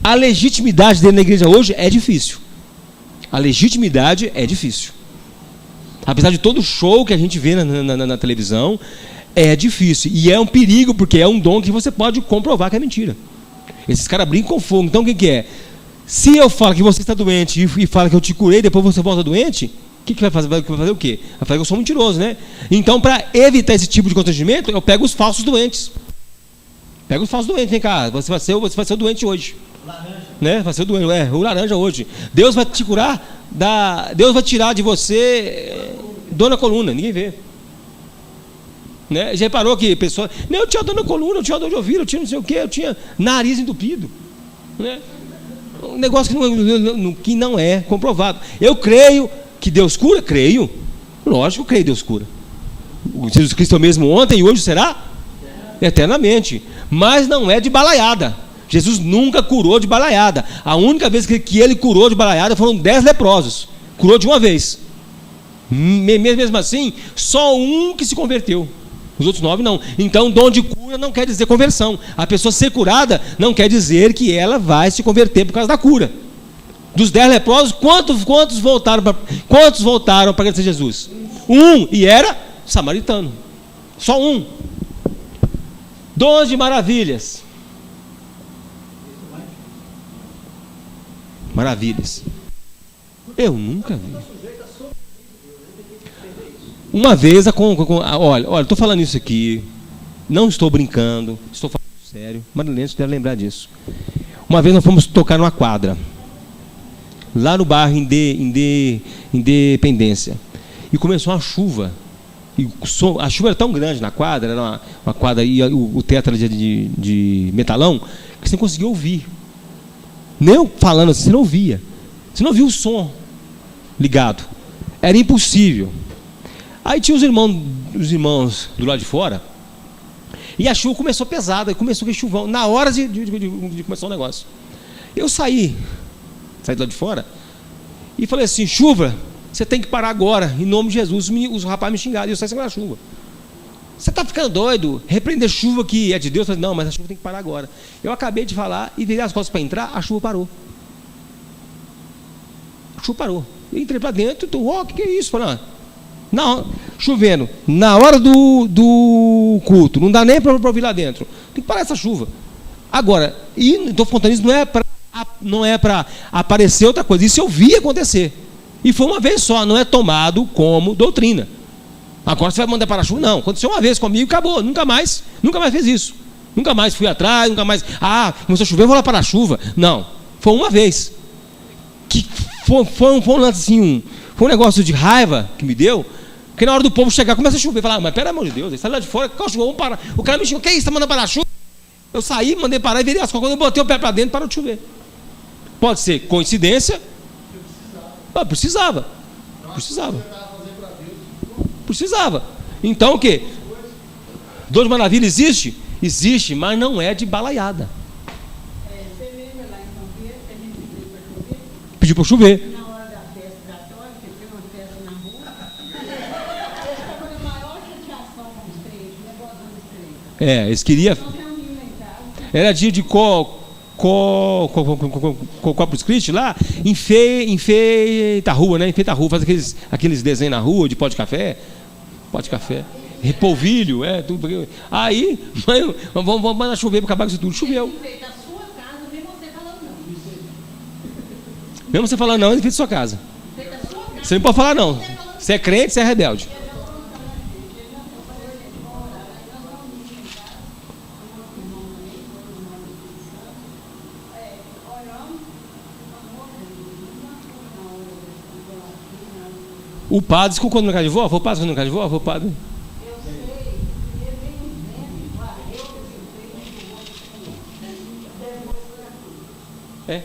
Speaker 1: a legitimidade dele na igreja hoje é difícil. A legitimidade é difícil. Apesar de todo o show que a gente vê na televisão, é difícil. E é um perigo, porque é um dom que você pode comprovar que é mentira. Esses caras brincam com fogo. Então o que é? Se eu falo que você está doente e falo que eu te curei, depois você volta doente, o que vai fazer? Vai fazer o quê? Vai fazer que eu sou mentiroso, né? Então, para evitar esse tipo de constrangimento, eu pego os falsos doentes. Vem cá, você vai ser o doente hoje. Laranja. Né? Vai ser o doente, o laranja hoje. Deus vai te curar, Deus vai tirar de você dor na coluna, ninguém vê. Né? Já reparou que pessoa, eu tinha dor na coluna, eu tinha dor de ouvido, eu tinha não sei o que, eu tinha nariz entupido. Né? Um negócio que não é comprovado. Eu creio que Deus cura? Creio. Lógico que eu creio que Deus cura. O Jesus Cristo é o mesmo ontem e hoje será? Eternamente. Mas não é de balaiada. Jesus nunca curou de balaiada. A única vez que ele curou de balaiada foram 10 leprosos. Curou de uma vez. Mesmo assim, só um que se converteu. Os outros 9 não. Então, dom de cura não quer dizer conversão. A pessoa ser curada não quer dizer que ela vai se converter por causa da cura. Dos 10 leprosos, quantos voltaram para agradecer Jesus? Um, e era samaritano. Só um. Dons de maravilhas. Maravilhas. Eu nunca vi. Uma vez, olha, estou falando isso aqui, não estou brincando, estou falando sério, Marilene, você deve lembrar disso. Uma vez nós fomos tocar numa quadra, lá no bairro Independência, e começou uma chuva, e a chuva era tão grande na quadra, era uma quadra, e o teto era de metalão, que você não conseguia ouvir. Nem eu falando assim, você não ouvia. Você não ouvia o som ligado. Era impossível. Aí tinha os irmãos do lado de fora, e a chuva começou pesada, começou com chuvão, na hora de começar o negócio. Eu saí do lado de fora, e falei assim, chuva, você tem que parar agora, em nome de Jesus. Os rapazes me xingaram, e eu saí sem a chuva. Você está ficando doido? Repreender chuva que é de Deus? Eu falei, não, mas a chuva tem que parar agora. Eu acabei de falar, e virei as costas para entrar, a chuva parou. A chuva parou. Eu entrei para dentro, o que é isso? Falei, não, chovendo, na hora do culto, não dá nem para ouvir lá dentro, tem que parar essa chuva. Agora, e estou contando isso, não é para aparecer outra coisa, isso eu vi acontecer, e foi uma vez só, não é tomado como doutrina. Agora você vai mandar para-chuva? Não, aconteceu uma vez comigo, acabou, nunca mais fez isso. Nunca mais fui atrás, nunca mais, começou a chover, vou lá para-chuva. Não, foi uma vez. Que foi um lance assim, foi um negócio de raiva que me deu, porque na hora do povo chegar, começa a chover, falar, mas pelo amor de Deus, ele sai lá de fora, vamos parar. O cara me xingou, que isso, está mandando para-chuva? Eu saí, mandei parar e virei as costas. Quando eu botei o pé para dentro, parou de chover. Pode ser coincidência. Precisava. Então o quê? Dor de maravilha existe? Existe, mas não é de balaiada.
Speaker 2: Você lembra lá em São Pedro que a gente
Speaker 1: Pediu para chover.
Speaker 2: na hora da festa católica, tinha uma festa na rua. Essa foi a maior chateação com os três, negócio dos três.
Speaker 1: Eles queriam.
Speaker 2: Nós reunimos em casa.
Speaker 1: Era dia de Corpus Christi lá, enfeita a rua, né? Enfeita a rua, faz aqueles desenhos na rua de pó de café, repolvilho, tudo. Aí, vamos mandar chover para acabar com isso tudo. Choveu.
Speaker 2: Enfeita a sua casa, nem você falando não.
Speaker 1: Mesmo você falando não, ele fez a sua casa.
Speaker 2: Enfeita a sua casa.
Speaker 1: Você não pode falar não. Você é crente, você é rebelde. O padre ficou no casa de vó? Foi o padre que ficou no casa de vó? Foi o padre? É?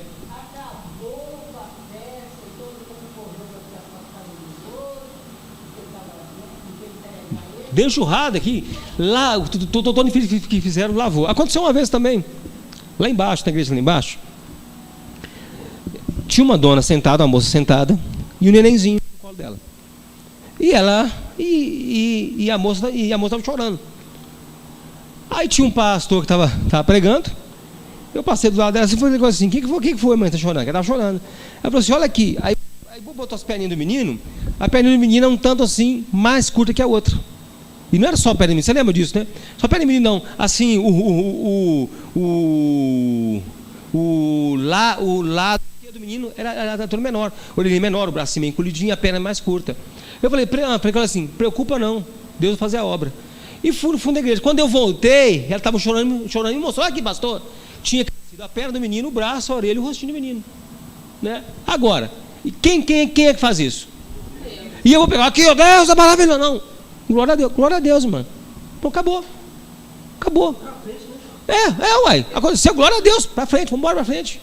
Speaker 1: Deu enxurrada aqui. Lá, todo que fizeram lavou. Aconteceu uma vez também. Lá embaixo, na igreja lá embaixo. Tinha uma dona sentada, uma moça sentada, e o nenenzinho no colo dela. E ela e a moça estava chorando. Aí tinha um pastor que estava pregando. Eu passei do lado dela assim, falei assim, o que foi, mãe? Está chorando? Ela estava chorando. Ela falou assim, olha aqui. Aí botou as perninhas do menino. A perninha do menino é um tanto assim, mais curta que a outra. E não era só a perna do menino, você lembra disso, né? Só a perna do menino não. Assim, o lado do menino era todo menor. O orelhinho menor, o braço meio encolhidinho, a perna mais curta. Eu falei para ela assim, preocupa não, Deus vai fazer a obra. E fui no fundo da igreja. Quando eu voltei, ela estava chorando e mostrou, olha aqui, pastor, tinha crescido a perna do menino, o braço, a orelha e o rostinho do menino, né? Agora, e quem é que faz isso? E eu vou pegar aqui, ó, Deus é maravilhoso. Não, glória a Deus, mano. Pô, acabou. Uai, aconteceu, glória a Deus, para frente, vamos embora para frente.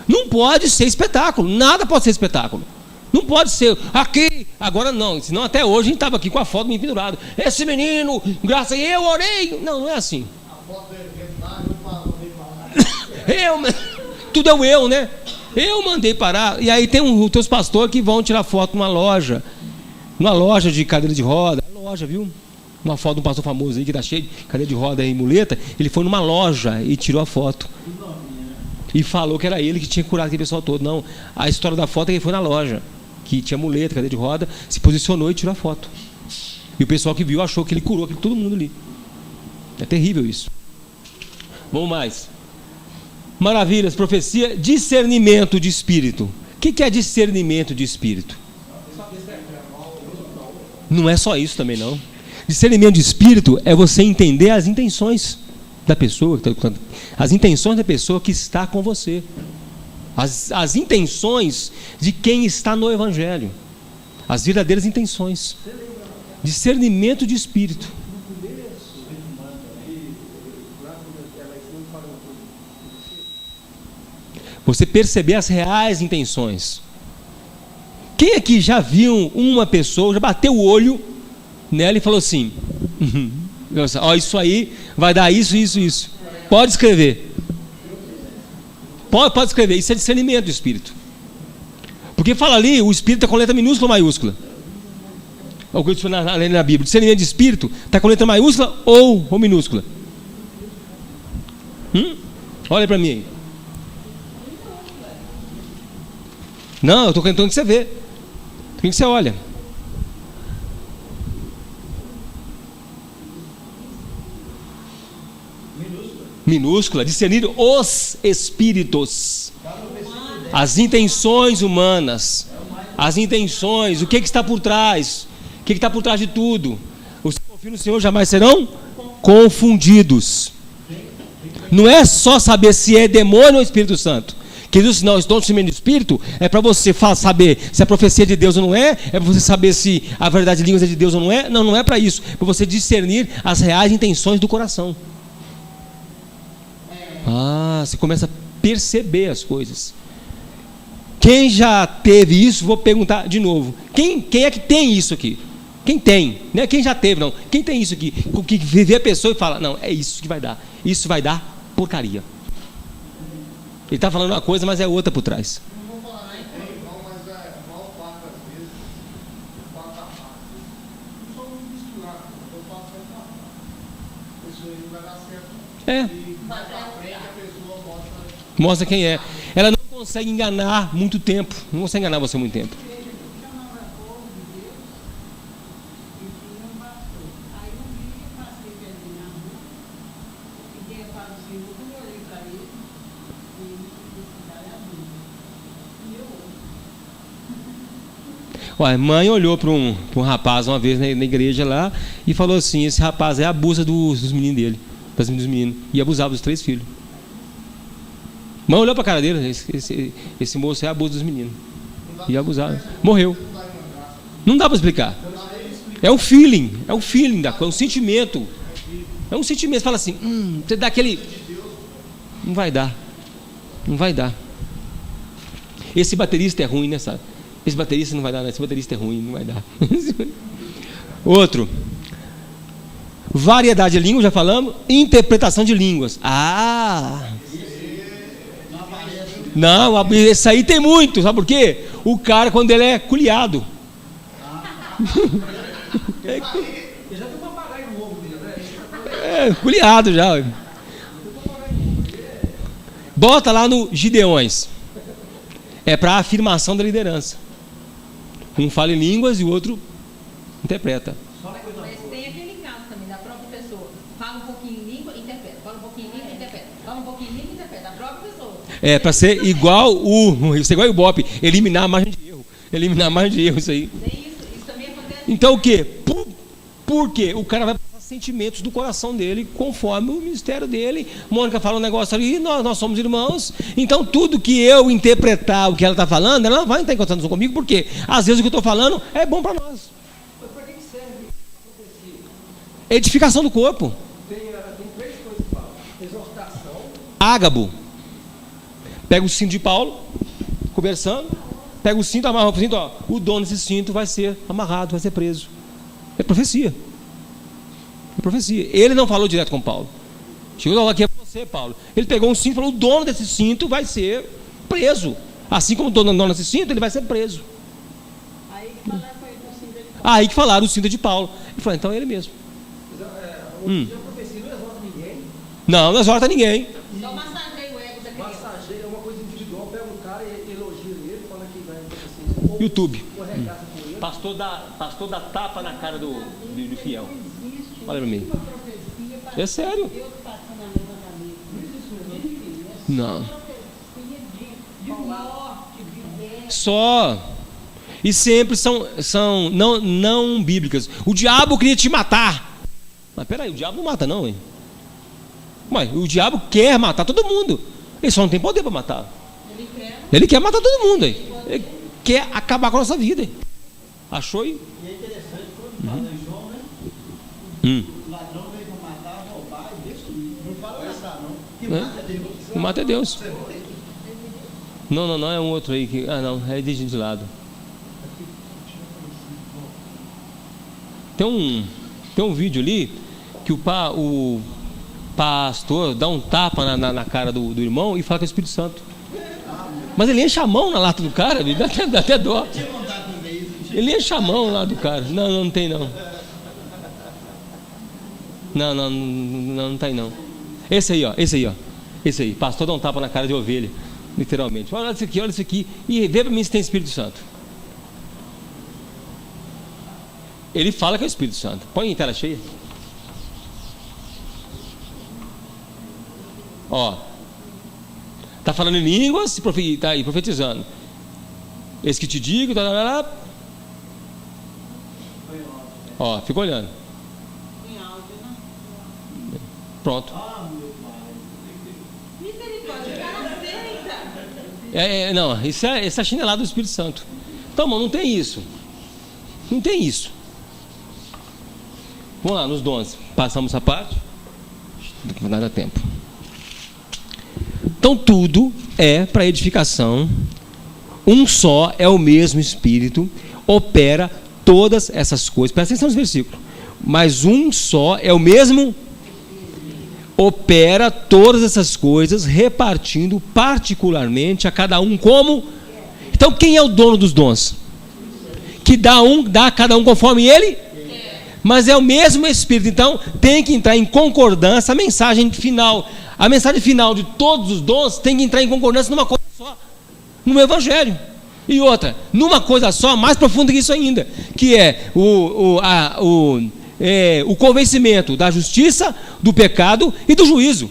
Speaker 1: Não pode ser espetáculo, nada pode ser espetáculo. Não pode ser aqui, agora não, senão até hoje a gente estava aqui com a foto do menino pendurado. Esse menino, graças a Deus, eu orei. Não é assim. A foto dele, tudo é o eu, né? Eu mandei parar. E aí tem os teus pastores que vão tirar foto numa loja de cadeira de roda. Loja, viu? Uma foto de um pastor famoso aí que está cheio de cadeira de roda e muleta. Ele foi numa loja e tirou a foto. E falou que era ele que tinha curado aquele pessoal todo. Não, a história da foto é que ele foi na loja, que tinha muleta, cadeira de roda, se posicionou e tirou a foto. E o pessoal que viu achou que ele curou todo mundo ali. É terrível isso. Vamos mais. Maravilhas, profecia, discernimento de espírito. O que é discernimento de espírito? Não é só isso também não. Discernimento de espírito é você entender as intenções da pessoa, as intenções da pessoa que está com você, as intenções de quem está no Evangelho, as verdadeiras intenções. Discernimento de espírito. Você perceber as reais intenções. Quem aqui já viu uma pessoa, já bateu o olho nela e falou assim, ó, isso aí vai dar isso. Pode escrever. Pode escrever. Isso é discernimento do espírito. Porque fala ali, o espírito está com letra minúscula ou maiúscula? O que eu disse na Bíblia. Discernimento de espírito está com letra maiúscula ou minúscula? Olha para mim aí. Não, eu estou tentando que você vê. Tem que você olha. Minúscula, discernir os espíritos, as intenções humanas, as intenções, o que está por trás, o que está por trás de tudo, confiem no Senhor jamais serão confundidos. Não é só saber se é demônio ou Espírito Santo. Queridos, não, estou discernindo do Espírito é para você saber se a profecia é de Deus ou não é, é para você saber se a verdade de línguas é de Deus ou não é. Não, não é para isso. É para você discernir as reais intenções do coração. Você começa a perceber as coisas. Quem já teve isso, vou perguntar de novo. Quem é que tem isso aqui? Quem tem? Não é quem já teve, não. Quem tem isso aqui? Que vê a pessoa e fala, não, é isso que vai dar. Isso vai dar porcaria. Ele está falando uma coisa, mas é outra por trás. Mostra quem é. Ela não consegue enganar muito tempo. Não consegue enganar você muito tempo. A mãe olhou para um rapaz uma vez na igreja lá e falou assim: esse rapaz abusa dos meninos dele, dos meninos, e abusava dos 3 filhos. A mãe olhou para a cara dele: esse moço abusa dos meninos e abusava, morreu. Não dá para explicar. É um feeling da coisa, é um sentimento. É um sentimento. Você fala assim: você dá aquele. Não vai dar. Esse baterista é ruim, né, sabe? Esse baterista não vai dar, esse baterista é ruim, não vai dar. Outro. Variedade de línguas, já falamos. Interpretação de línguas. Não, esse aí tem muito. Sabe por quê? O cara, quando ele é culiado.
Speaker 3: Ele já tem um papagaio no ombro dele, né?
Speaker 1: Culiado já. Bota lá no Gideões. É para afirmação da liderança. Um fala em línguas e o outro interpreta.
Speaker 2: Mas tem aquele caso também da própria pessoa. Fala um pouquinho em língua, interpreta. Fala um pouquinho em língua, interpreta. Fala um pouquinho em língua, interpreta. A própria pessoa. É para ser igual o Ibope. Eliminar a margem de erro. Isso aí. Isso também acontece.
Speaker 1: Então o quê? Por quê? O cara vai passar sentimentos do coração dele conforme o ministério dele. Mônica fala um negócio ali, nós somos irmãos. Então tudo que eu interpretar o que ela está falando, ela não vai estar encontrando comigo, porque às vezes o que eu estou falando é bom para nós.
Speaker 3: Mas para que serve a profecia?
Speaker 1: Edificação do corpo.
Speaker 3: Tem 3 coisas que falam: exortação,
Speaker 1: Ágabo. Pega o cinto de Paulo, conversando, pega o cinto, amarra o cinto, o dono desse cinto vai ser amarrado, vai ser preso. É profecia. Ele não falou direto com Paulo. Chegou aqui, é você, Paulo. Ele pegou um cinto e falou: o dono desse cinto vai ser preso. Assim como o dono desse cinto, ele vai ser preso. Aí que falaram o cinto de Paulo. Ele falou: então é ele mesmo.
Speaker 3: a profecia não exorta ninguém.
Speaker 1: Não exorta ninguém.
Speaker 2: Só massageia o ego da criança.
Speaker 3: Massageia é uma coisa individual. Pega um cara e elogia ele, fala que vai acontecer.
Speaker 1: YouTube.
Speaker 3: Ou regaça com ele.
Speaker 1: Pastor dá tapa na cara do fiel. Olha para mim. É sério. Não. Só. E sempre são não bíblicas. O diabo queria te matar. Mas peraí, o diabo não mata não, hein? Mas o diabo quer matar todo mundo. Ele só não tem poder para matar. Ele quer matar todo mundo, hein? Ele quer acabar com a nossa vida, hein? Achou aí?
Speaker 4: E é interessante, quando fala em João, né? O ladrão veio para matar, roubar e destruir. Não fala matar, não. Que mata é Deus.
Speaker 1: O mata é Deus. Não, é um outro aí que. Não, é de lado. Tem um vídeo ali que o pastor dá um tapa na cara do irmão e fala que é o Espírito Santo. Mas ele enche a mão na lata do cara, ele dá até dó. Ele enche a mão lá do cara. Não tem não. Não tem não. Esse aí. Pastor dá um tapa na cara de ovelha, literalmente. Olha isso aqui. E vê para mim se tem Espírito Santo. Ele fala que é o Espírito Santo. Põe em tela cheia. Tá falando em línguas e tá aí profetizando. Esse que te digo, fica olhando. Pronto.
Speaker 2: Misericórdia, o cara aceita.
Speaker 1: Não, isso é chinelada do Espírito Santo. Então, irmão, não tem isso. Não tem isso. Vamos lá, nos dons. Passamos essa parte. Não vai dar tempo. Então, tudo é para edificação. Um só é o mesmo Espírito, opera todas essas coisas. Presta atenção nos versículos. Mas um só é o mesmo, opera todas essas coisas, repartindo particularmente a cada um como. Então, quem é o dono dos dons? Que dá a cada um conforme ele? Mas é o mesmo Espírito. Então, tem que entrar em concordância. A mensagem final de todos os dons tem que entrar em concordância numa coisa só, no Evangelho. E outra, numa coisa só, mais profunda que isso ainda, que é o convencimento da justiça, do pecado e do juízo.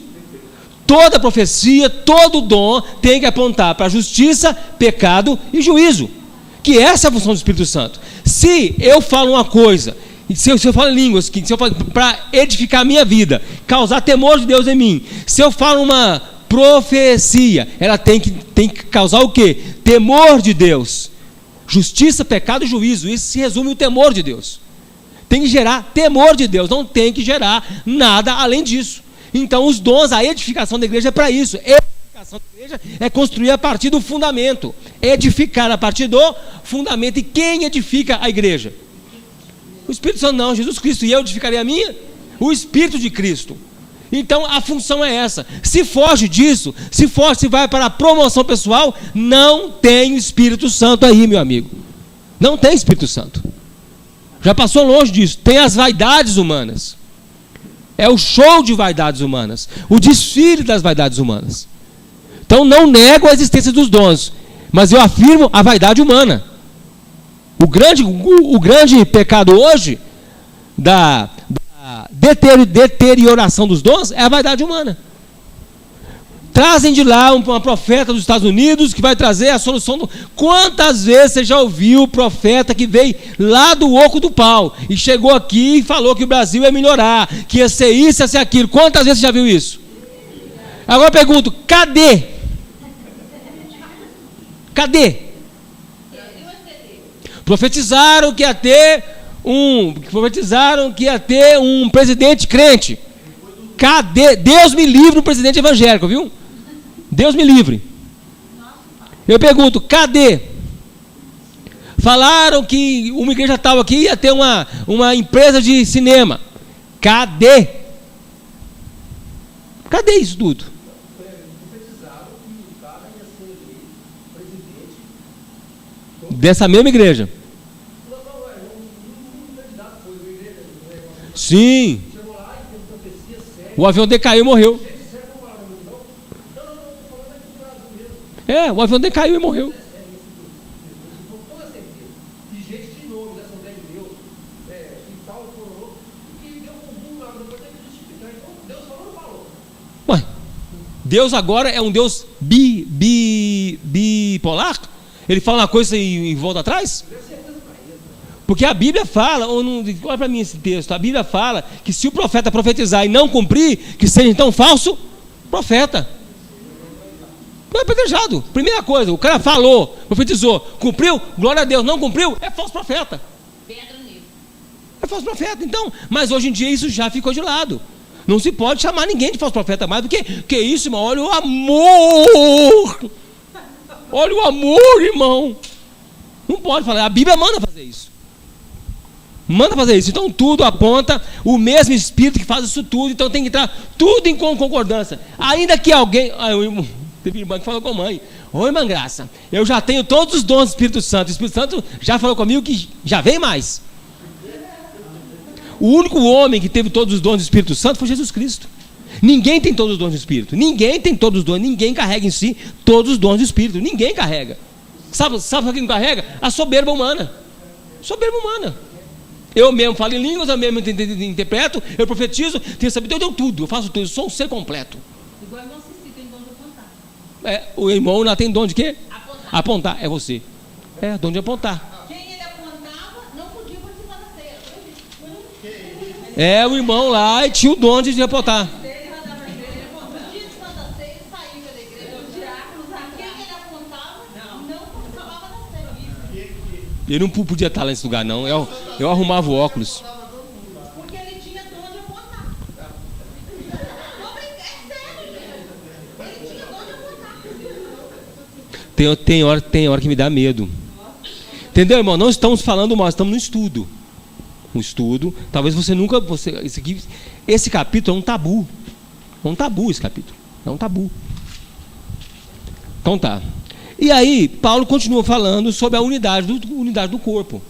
Speaker 1: Toda profecia, todo dom tem que apontar para a justiça, pecado e juízo, que essa é a função do Espírito Santo. Se eu falo uma coisa, se eu falo em línguas, se eu falo para edificar a minha vida, causar temor de Deus em mim, se eu falo uma profecia, ela tem que causar o quê? Temor de Deus. Justiça, pecado e juízo. Isso se resume o temor de Deus. Tem que gerar temor de Deus, não tem que gerar nada além disso. Então os dons, a edificação da igreja é para isso. A edificação da igreja é construir a partir do fundamento. Edificar a partir do fundamento. E quem edifica a igreja? O Espírito Santo não, Jesus Cristo. E eu edificarei a minha? O Espírito de Cristo. Então a função é essa. Se foge disso, se vai para a promoção pessoal, não tem o Espírito Santo aí, meu amigo. Não tem Espírito Santo. Já passou longe disso. Tem as vaidades humanas. É o show de vaidades humanas, o desfile das vaidades humanas. Então não nego a existência dos dons, mas eu afirmo a vaidade humana. O grande pecado hoje da deterioração dos dons é a vaidade humana. Trazem de lá uma profeta dos Estados Unidos que vai trazer a solução. Quantas vezes você já ouviu o profeta que veio lá do oco do pau e chegou aqui e falou que o Brasil ia melhorar, que ia ser isso, ia ser aquilo? Quantas vezes você já viu isso? Agora eu pergunto, cadê? Cadê? Profetizaram que ia ter um presidente crente. Cadê? Deus me livre um presidente evangélico, viu? Deus me livre. Eu pergunto, cadê? Falaram que uma igreja tal aqui ia ter uma empresa de cinema. Cadê? Cadê isso tudo? Dessa mesma igreja. Sim. O avião decaiu e morreu. O avião decaiu e morreu. Ué, Deus agora é um Deus bipolar? Ele fala uma coisa e volta atrás? Porque a Bíblia fala, olha para mim esse texto, a Bíblia fala que se o profeta profetizar e não cumprir, que seja então falso profeta. Não é apedrejado. Primeira coisa, o cara falou, profetizou, cumpriu, glória a Deus, não cumpriu, é falso profeta. É falso profeta, então. Mas hoje em dia isso já ficou de lado. Não se pode chamar ninguém de falso profeta mais, porque que isso, irmão? Olha o amor. Olha o amor, irmão. Não pode falar, a Bíblia manda fazer isso. Manda fazer isso. Então tudo aponta o mesmo Espírito que faz isso tudo. Então tem que entrar tudo em concordância. Ainda que alguém... teve irmã que falou com a mãe: ô irmã Graça, eu já tenho todos os dons do Espírito Santo. O Espírito Santo já falou comigo que já vem mais. O único homem que teve todos os dons do Espírito Santo foi Jesus Cristo. Ninguém tem todos os dons do Espírito. Ninguém tem todos os dons. Ninguém carrega em si todos os dons do Espírito. Ninguém carrega. Sabe quem não carrega? A soberba humana. Soberba humana. Eu mesmo falo em línguas, eu mesmo interpreto, eu profetizo, tenho sabedoria, eu tenho tudo, eu faço tudo, eu sou um ser completo.
Speaker 2: Igual irmão Cici, tem dom de apontar.
Speaker 1: O irmão lá tem dom de quê? Apontar, é você. Dom de apontar.
Speaker 2: Quem ele apontava não podia participar da ceia.
Speaker 1: O irmão lá e tinha o dom de apontar. Eu não podia estar lá nesse lugar, não. Eu arrumava o óculos.
Speaker 2: Porque ele tinha dom de apontar. É sério, gente. Ele tinha dom de apontar.
Speaker 1: Tem hora que me dá medo. Entendeu, irmão? Não estamos falando mal, estamos no estudo. Um estudo. Talvez você nunca... Esse capítulo é um tabu. É um tabu esse capítulo. É um tabu. Então tá. E aí, Paulo continua falando sobre a unidade do corpo.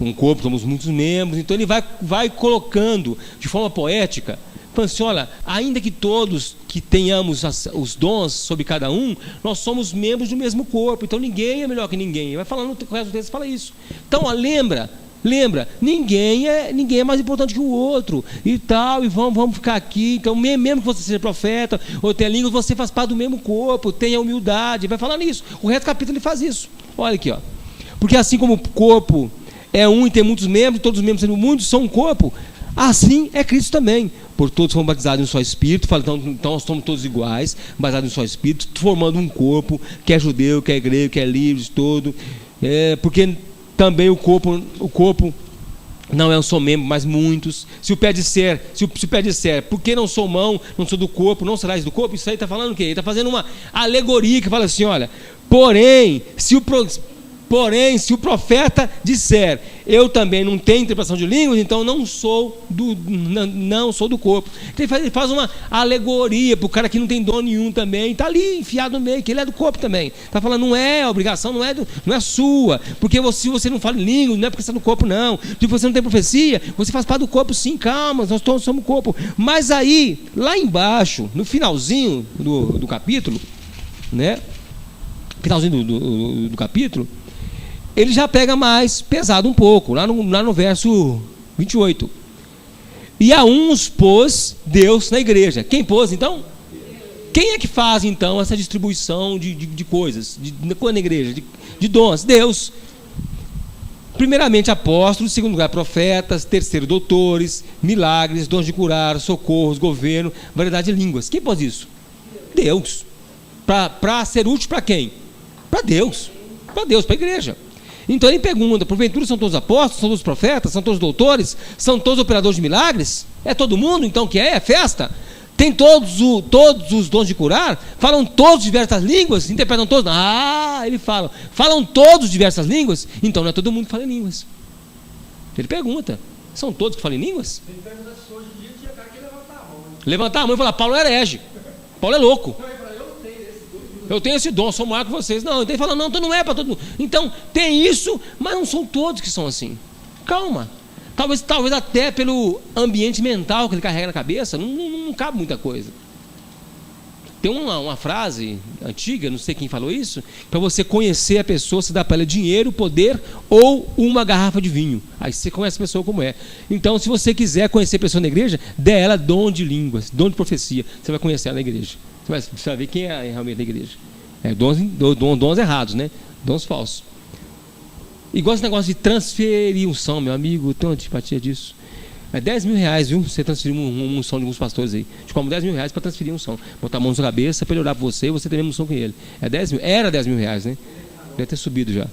Speaker 1: Um corpo, somos muitos membros. Então ele vai colocando de forma poética, falando assim, olha, ainda que todos que tenhamos os dons sobre cada um, nós somos membros do mesmo corpo. Então ninguém é melhor que ninguém. Ele vai falando, o resto do texto fala isso. Então, ó, lembra, ninguém é mais importante que o outro e tal, e vamos ficar aqui. Então, mesmo que você seja profeta ou tenha língua, você faz parte do mesmo corpo, tenha humildade. Vai falando isso. O resto do capítulo ele faz isso. Olha aqui, ó. Porque assim como o corpo é um e tem muitos membros, todos os membros sendo muitos são um corpo, assim é Cristo também. Por todos foram batizados em um só Espírito. Então nós somos todos iguais, batizados em um só Espírito, formando um corpo, que é judeu, que é grego, que é livre, todo. Porque também o corpo não é um só membro, mas muitos. Se o pé disser, por que não sou mão, não sou do corpo, não serás do corpo? Isso aí está falando o quê? Ele está fazendo uma alegoria que fala assim, olha, porém, se o profeta disser, eu também não tenho interpretação de línguas, então não sou do corpo. Então ele faz uma alegoria para o cara que não tem dom nenhum também, está ali enfiado no meio, que ele é do corpo também. Está falando, não é obrigação, não é sua, porque se você não fala línguas, não é porque você está no corpo, não. Se você não tem profecia, você faz parte do corpo, sim, calma, nós todos somos corpo. Mas aí, lá embaixo, no finalzinho do capítulo, né? Finalzinho do capítulo, ele já pega mais pesado um pouco, lá no verso 28. E a uns pôs Deus na igreja. Quem pôs, então? Quem é que faz, então, essa distribuição de coisas na igreja, de dons? Deus. Primeiramente apóstolos, segundo lugar profetas, terceiro doutores, milagres, dons de curar, socorros, governo, variedade de línguas. Quem pôs isso? Deus. Para ser útil para quem? Para Deus. Para Deus, para a igreja. Então ele pergunta, porventura são todos apóstolos, são todos profetas, são todos doutores, são todos operadores de milagres? É todo mundo então que é festa? Tem todos os dons de curar? Falam todos diversas línguas? Interpretam todos? Ele fala, falam todos diversas línguas? Então não é todo mundo que fala em línguas. Ele pergunta, são todos que falam em línguas?
Speaker 3: Ele pergunta se hoje em dia tinha cara que levantar a mão.
Speaker 1: Levantar a mão e falar, Paulo é herege, Paulo é louco. Eu tenho esse dom, sou maior que vocês. Não, então ele fala, não, então não é para todo mundo. Então, tem isso, mas não são todos que são assim. Calma. Talvez até pelo ambiente mental que ele carrega na cabeça, não cabe muita coisa. Tem uma frase antiga, não sei quem falou isso, para você conhecer a pessoa, você dá para ela dinheiro, poder ou uma garrafa de vinho. Aí você conhece a pessoa como é. Então, se você quiser conhecer a pessoa na igreja, dê ela dom de línguas, dom de profecia. Você vai conhecer ela na igreja. Você vai ver quem é realmente da igreja. Dons errados, né? Dons falsos. Igual esse negócio de transferir unção, meu amigo, eu tenho antipatia disso. É 10 mil reais, viu? Você transferir uma unção de alguns pastores aí. Te como 10 mil reais para transferir unção. Botar a mão na sua cabeça para ele orar por você e você ter a mesma unção que ele. É 10 mil. Era 10 mil reais, né? Deve ter subido já.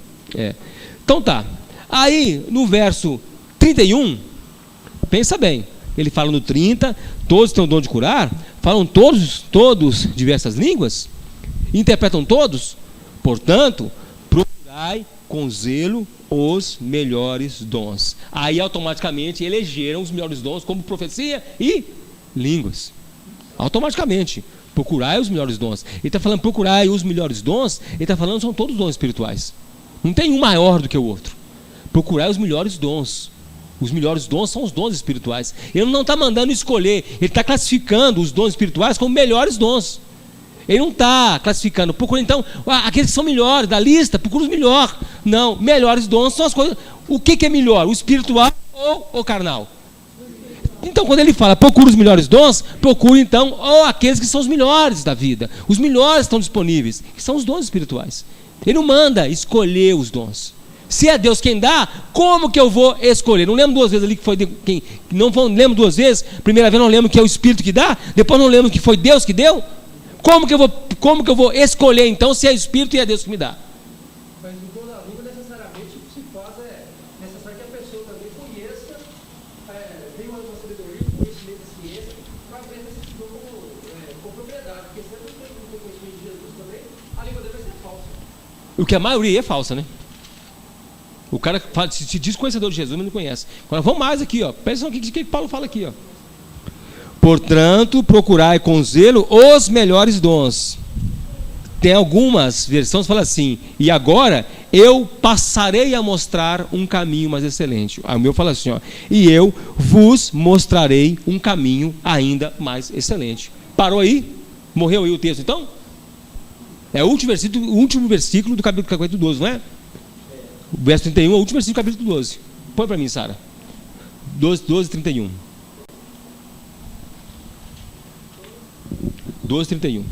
Speaker 1: Então tá. Aí, no verso 31, pensa bem. Ele fala no 30, todos têm o dom de curar, falam todos diversas línguas, interpretam todos, portanto, procurai com zelo os melhores dons. Aí automaticamente elegeram os melhores dons como profecia e línguas. Automaticamente, procurai os melhores dons. Ele está falando procurai os melhores dons, ele está falando são todos dons espirituais. Não tem um maior do que o outro. Procurai os melhores dons. Os melhores dons são os dons espirituais. Ele não está mandando escolher, ele está classificando os dons espirituais como melhores dons. Ele não está classificando, procura então, aqueles que são melhores da lista, procura os melhores. Não, melhores dons são as coisas. O que é melhor, o espiritual ou o carnal? Então, quando ele fala procura os melhores dons, procura então aqueles que são os melhores da vida. Os melhores estão disponíveis, que são os dons espirituais. Ele não manda escolher os dons. Se é Deus quem dá, como que eu vou escolher? Não lembro duas vezes ali que foi quem. Não lembro duas vezes. Primeira vez não lembro que é o Espírito que dá. Depois não lembro que foi Deus que deu. Como que eu vou escolher então se é o Espírito e é Deus que me dá?
Speaker 3: Mas o dom da língua necessariamente se fala
Speaker 1: O que a maioria é falsa, né? O cara se diz conhecedor de Jesus, mas não conhece. Agora vamos mais aqui, ó. Presta atenção no que Paulo fala aqui, ó. Portanto, procurai com zelo os melhores dons. Tem algumas versões que falam assim: e agora eu passarei a mostrar um caminho mais excelente. O meu fala assim, ó: e eu vos mostrarei um caminho ainda mais excelente. Parou aí? Morreu aí o texto, então? É o último versículo do capítulo 12, não é? O verso 31 é o último versículo do capítulo 12. Põe para mim, Sara. 12, 31. 12, 31.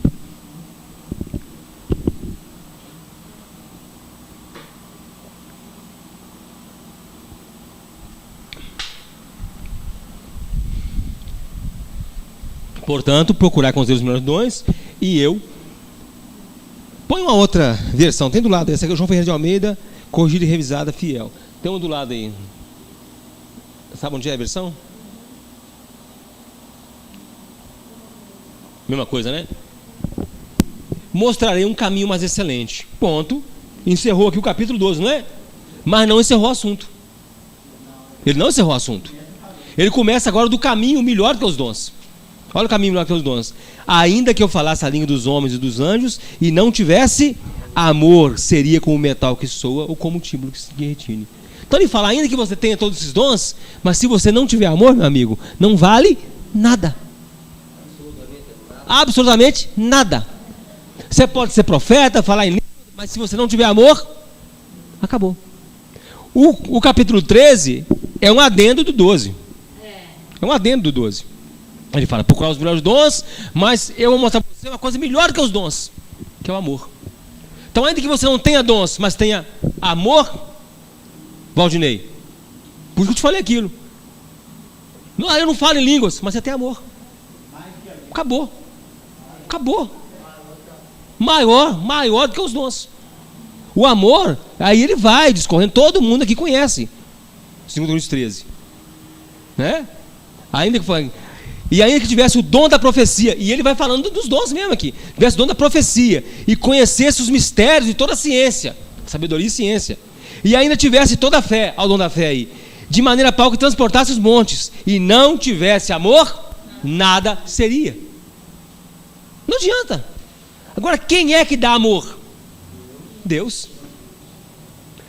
Speaker 1: Portanto, procurar com os melhores dons, e eu... Põe uma outra versão, tem do lado, essa aqui é o João Ferreira de Almeida, corrigida e revisada, fiel. Tem um do lado aí. Sabe onde é a versão? Mesma coisa, né? Mostrarei um caminho mais excelente. Ponto. Encerrou aqui o capítulo 12, não é? Mas não encerrou o assunto. Ele não encerrou o assunto. Ele começa agora do caminho melhor que os dons. Olha o caminho melhor que os dons. Ainda que eu falasse a língua dos homens e dos anjos e não tivesse amor, seria como o metal que soa ou como o tímbalo que retine. Então ele fala, ainda que você tenha todos esses dons, mas se você não tiver amor, meu amigo, não vale nada. Absolutamente nada. Você pode ser profeta, falar em língua, mas se você não tiver amor, acabou. O capítulo 13 é um adendo do 12. É um adendo do 12. Ele fala, procurar os melhores dons, mas eu vou mostrar para você uma coisa melhor que os dons, que é o amor. Então, ainda que você não tenha dons, mas tenha amor, Valdinei, por isso que eu te falei aquilo. Não, eu não falo em línguas, mas você tem amor. Acabou. Acabou. Maior do que os dons. O amor, aí ele vai discorrendo, todo mundo aqui conhece. 2 Coríntios 13. Né? E ainda que tivesse o dom da profecia, e ele vai falando dos dons mesmo aqui, tivesse o dom da profecia, e conhecesse os mistérios de toda a ciência, sabedoria e ciência, e ainda tivesse toda a fé, ao dom da fé aí, de maneira tal que transportasse os montes, e não tivesse amor, nada seria. Não adianta. Agora, quem é que dá amor? Deus.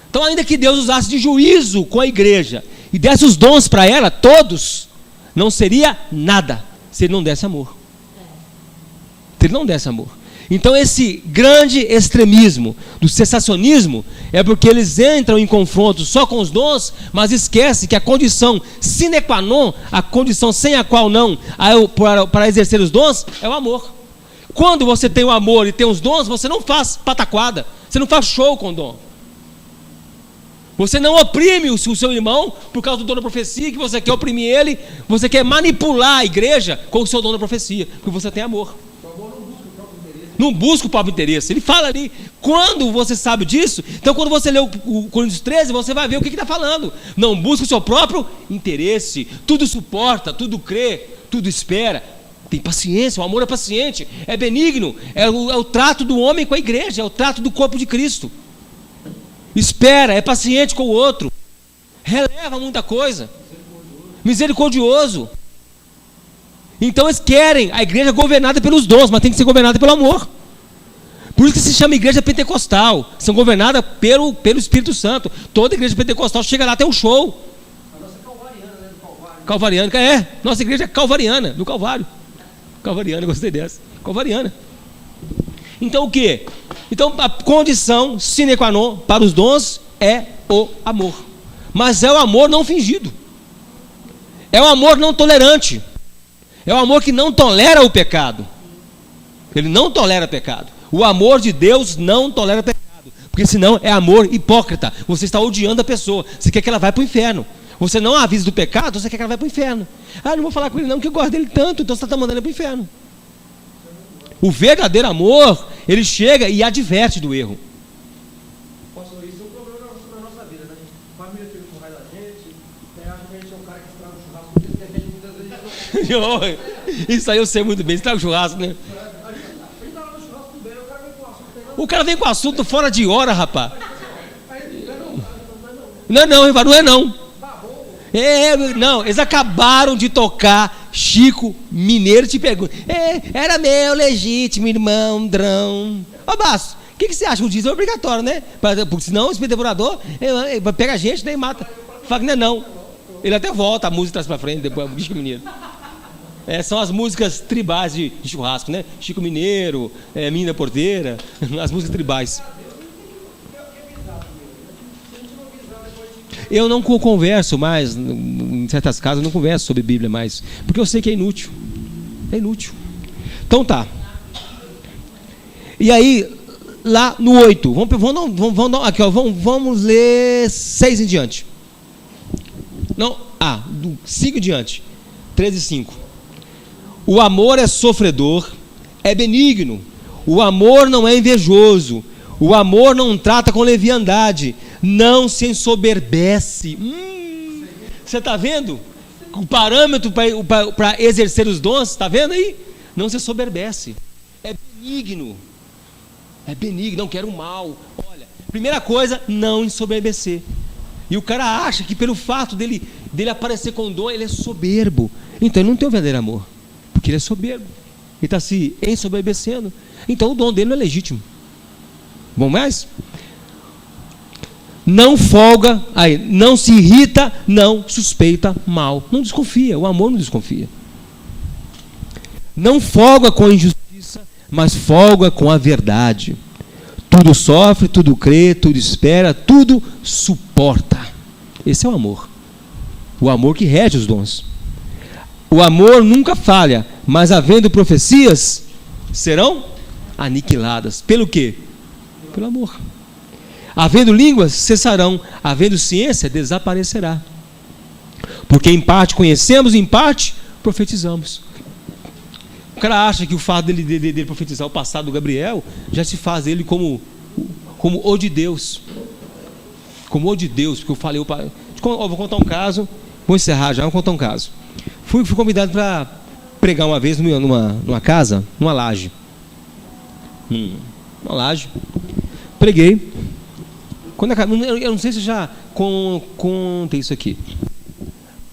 Speaker 1: Então, ainda que Deus usasse de juízo com a igreja, e desse os dons para ela, todos, não seria nada se ele não desse amor. Se ele não desse amor. Então esse grande extremismo do cessacionismo é porque eles entram em confronto só com os dons, mas esquece que a condição sine qua non, a condição sem a qual não, para exercer os dons, é o amor. Quando você tem o amor e tem os dons, você não faz pataquada, você não faz show com o dom. Você não oprime o seu irmão por causa do dom da profecia, que você quer oprimir ele, você quer manipular a igreja com o seu dom da profecia, porque você tem amor. Não busca o próprio interesse. Ele fala ali, quando você sabe disso, então quando você lê o Coríntios 13, você vai ver o que está falando. Não busca o seu próprio interesse, tudo suporta, tudo crê, tudo espera. Tem paciência, o amor é paciente, é benigno, é o trato do homem com a igreja, é o trato do corpo de Cristo. Espera, é paciente com o outro, releva muita coisa, misericordioso. Então eles querem a igreja governada pelos dons, mas tem que ser governada pelo amor. Por isso que se chama igreja pentecostal, são governadas pelo Espírito Santo. Toda igreja pentecostal chega lá, tem um show.
Speaker 3: A nossa calvariana, né, do Calvário.
Speaker 1: Calvariana, nossa igreja é calvariana, do Calvário. Calvariana, gostei dessa, calvariana. Então o que? Então a condição sine qua non para os dons é o amor. Mas é o amor não fingido. É o amor não tolerante. É o amor que não tolera o pecado. Ele não tolera pecado. O amor de Deus não tolera pecado. Porque senão é amor hipócrita. Você está odiando a pessoa. Você quer que ela vá para o inferno. Você não avisa do pecado, você quer que ela vá para o inferno. Ah, não vou falar com ele não, que eu gosto dele tanto, então você está mandando ele para o inferno. O verdadeiro amor, ele chega e adverte do erro.
Speaker 3: Pastor, isso é um problema na nossa vida, né? Família fica com raiva da gente, acha que a gente é um cara que estraga o churrasco, porque de repente muitas vezes...
Speaker 1: Isso aí eu sei muito bem, estraga o churrasco, né?
Speaker 3: A gente tá lá no churrasco, tudo bem, o cara vem com o assunto, não tem nada
Speaker 1: O cara vem com assunto fora de hora, rapaz. Não, Rivaldo, não é não. Não, eles acabaram de tocar Chico Mineiro, te pergunto. Era meu legítimo irmão, drão. Ô, Basso, o que você acha? O dízimo é obrigatório, né? Porque senão o espírito devorador pega a gente, né, e mata. Fala que não. Ele até volta, a música traz pra frente, depois o Chico Mineiro. São as músicas tribais de churrasco, né? Chico Mineiro, Menina Porteira, as músicas tribais. Eu não converso mais, em certas casas, eu não converso sobre Bíblia mais, porque eu sei que é inútil. É inútil. Então tá. E aí, lá no 8, vamos ler 6 em diante. Não, do 5 em diante. 13 e 5. O amor é sofredor, é benigno. O amor não é invejoso. O amor não trata com leviandade, não se ensoberbece. Você está vendo? O parâmetro para exercer os dons, está vendo aí? Não se ensoberbece. É benigno. É benigno, não quer o mal. Olha, primeira coisa, não ensoberbecer. E o cara acha que pelo fato dele aparecer com dom, ele é soberbo. Então ele não tem o verdadeiro amor, porque ele é soberbo. Ele está se ensoberbecendo. Então o dom dele não é legítimo. Bom, mais? Não folga, não se irrita, não suspeita mal. Não desconfia, o amor não desconfia. Não folga com a injustiça, mas folga com a verdade. Tudo sofre, tudo crê, tudo espera, tudo suporta. Esse é o amor. O amor que rege os dons. O amor nunca falha, mas havendo profecias, serão aniquiladas. Pelo quê? Pelo amor. Havendo línguas, cessarão. Havendo ciência, desaparecerá. Porque em parte conhecemos, em parte profetizamos. O cara acha que o fato dele profetizar o passado do Gabriel já se faz ele como o de Deus. Como o de Deus, porque eu falei... vou contar um caso, vou encerrar já, vou contar um caso. Fui convidado para pregar uma vez numa casa, numa laje. Uma laje. Preguei. Eu não sei se eu já contei isso aqui.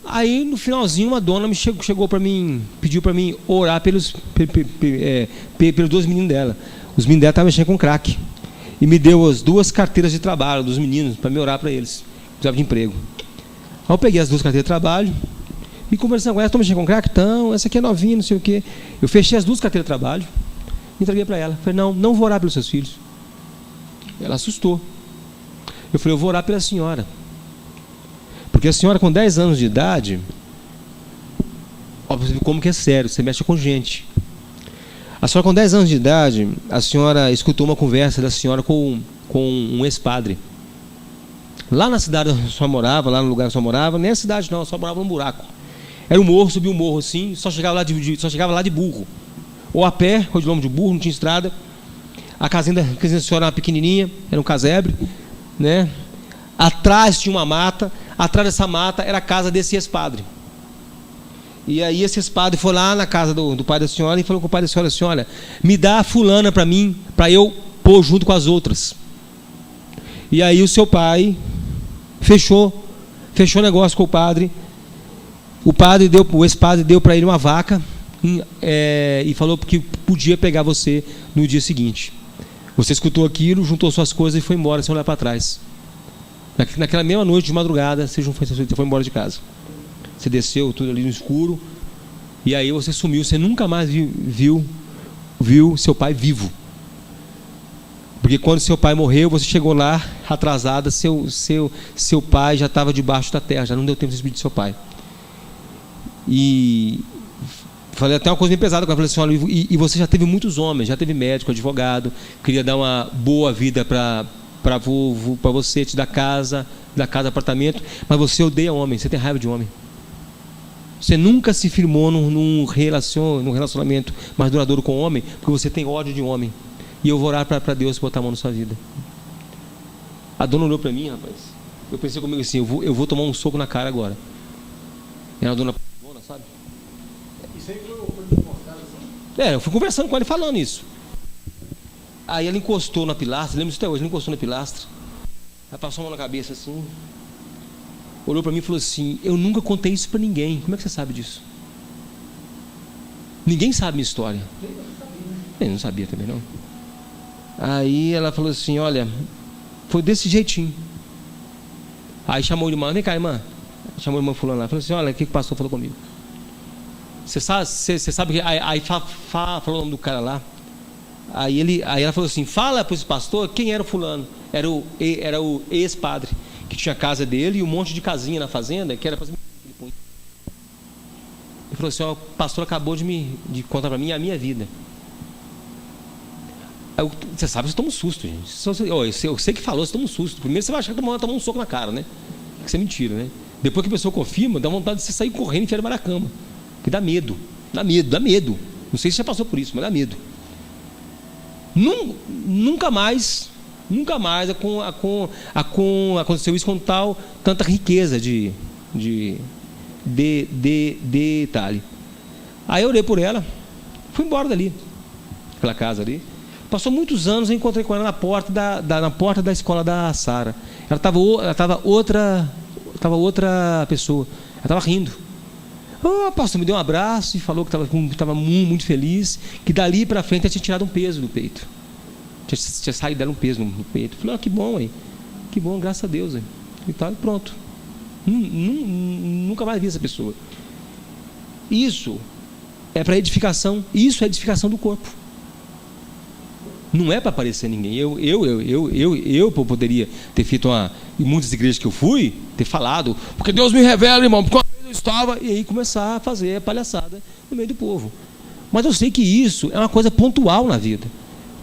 Speaker 1: Aí no finalzinho uma dona chegou para mim, pediu para mim orar pelos 2 meninos dela. Os meninos dela estavam mexendo com crack. E me deu as 2 carteiras de trabalho dos meninos para me orar para eles. Precisava de emprego. Aí eu peguei as 2 carteiras de trabalho, me conversando com elas, estão mexendo com crack? Então, essa aqui é novinha, não sei o quê. Eu fechei as 2 carteiras de trabalho, entreguei para ela. Falei, não vou orar pelos seus filhos. Ela assustou. Eu falei, eu vou orar pela senhora. Porque a senhora com 10 anos de idade, ó, você vê como que é sério, você mexe com gente. A senhora com 10 anos de idade, a senhora escutou uma conversa da senhora com um ex-padre. Lá na cidade onde a senhora morava, lá no lugar que a senhora morava, nem a cidade não, a senhora morava num buraco. Era um morro, subia um morro assim, só chegava lá de burro. Ou a pé, ou de lombo de burro, não tinha estrada. A casinha da senhora era pequenininha, era um casebre, né? Atrás tinha uma mata, atrás dessa mata era a casa desse ex-padre. E aí esse ex-padre foi lá na casa do pai da senhora e falou com o pai da senhora assim, olha, me dá a fulana para mim, para eu pôr junto com as outras. E aí o seu pai fechou o negócio com o padre. O ex-padre deu para ele uma vaca e falou que podia pegar você no dia seguinte. Você escutou aquilo, juntou suas coisas e foi embora sem olhar para trás. Naquela mesma noite de madrugada, você foi embora de casa. Você desceu tudo ali no escuro. E aí você sumiu. Você nunca mais viu seu pai vivo. Porque quando seu pai morreu, você chegou lá atrasada. Seu pai já estava debaixo da terra. Já não deu tempo de despedir do seu pai. E falei até uma coisa bem pesada. Eu falei assim, olha, e você já teve muitos homens. Já teve médico, advogado. Queria dar uma boa vida para você, te dar casa, apartamento, mas você odeia homem, você tem raiva de homem. Você nunca se firmou num relacionamento mais duradouro com homem, porque você tem ódio de homem. E eu vou orar para Deus botar a mão na sua vida. A dona olhou para mim, rapaz. Eu pensei comigo assim, eu vou tomar um soco na cara agora. Era a dona, sabe?
Speaker 3: Isso aí foi mostrado assim?
Speaker 1: Eu fui conversando com ele falando isso. Aí ela encostou na pilastra, lembro disso até hoje, ela encostou na pilastra, ela passou a mão na cabeça assim, olhou para mim e falou assim: eu nunca contei isso para ninguém. Como é que você sabe disso? Ninguém sabe minha história. Eu não sabia também não. Aí ela falou assim: olha, foi desse jeitinho. Aí chamou a irmã: vem cá, irmã. Chamou a irmã fulana lá, falou assim: olha, o que o pastor falou comigo? Você sabe que... Aí falou o nome do cara lá. Aí ela falou assim: fala para esse pastor quem era o fulano. Era o ex-padre, que tinha a casa dele e um monte de casinha na fazenda, que era para... Ele falou assim: ó, o pastor acabou de contar para mim a minha vida. Você sabe, você toma um susto, gente. Eu sei que falou, você toma um susto. Primeiro você vai achar que tomou um soco na cara, né? Isso é mentira, né? Depois que a pessoa confirma, dá vontade de você sair correndo e enfiar na cama. Porque dá medo. Dá medo. Não sei se você já passou por isso, mas dá medo. Nunca mais aconteceu isso com tanta riqueza de detalhe. Aí eu orei por ela, fui embora dali, aquela casa ali. Passou muitos anos, eu encontrei com ela na porta da escola da Sara. Ela estava outra pessoa. Ela estava rindo. O pastor me deu um abraço e falou que estava muito feliz, que dali para frente ela tinha tirado um peso do peito. Tinha saído dela um peso no peito. Eu falei: que bom, hein? Que bom, graças a Deus. Hein? E tal, e pronto. Nunca mais vi essa pessoa. Isso é para edificação. Isso é edificação do corpo. Não é para aparecer ninguém. Eu poderia ter feito em muitas igrejas que eu fui, ter falado, porque Deus me revela, irmão, porque uma vez eu estava, e aí começar a fazer a palhaçada no meio do povo. Mas eu sei que isso é uma coisa pontual na vida.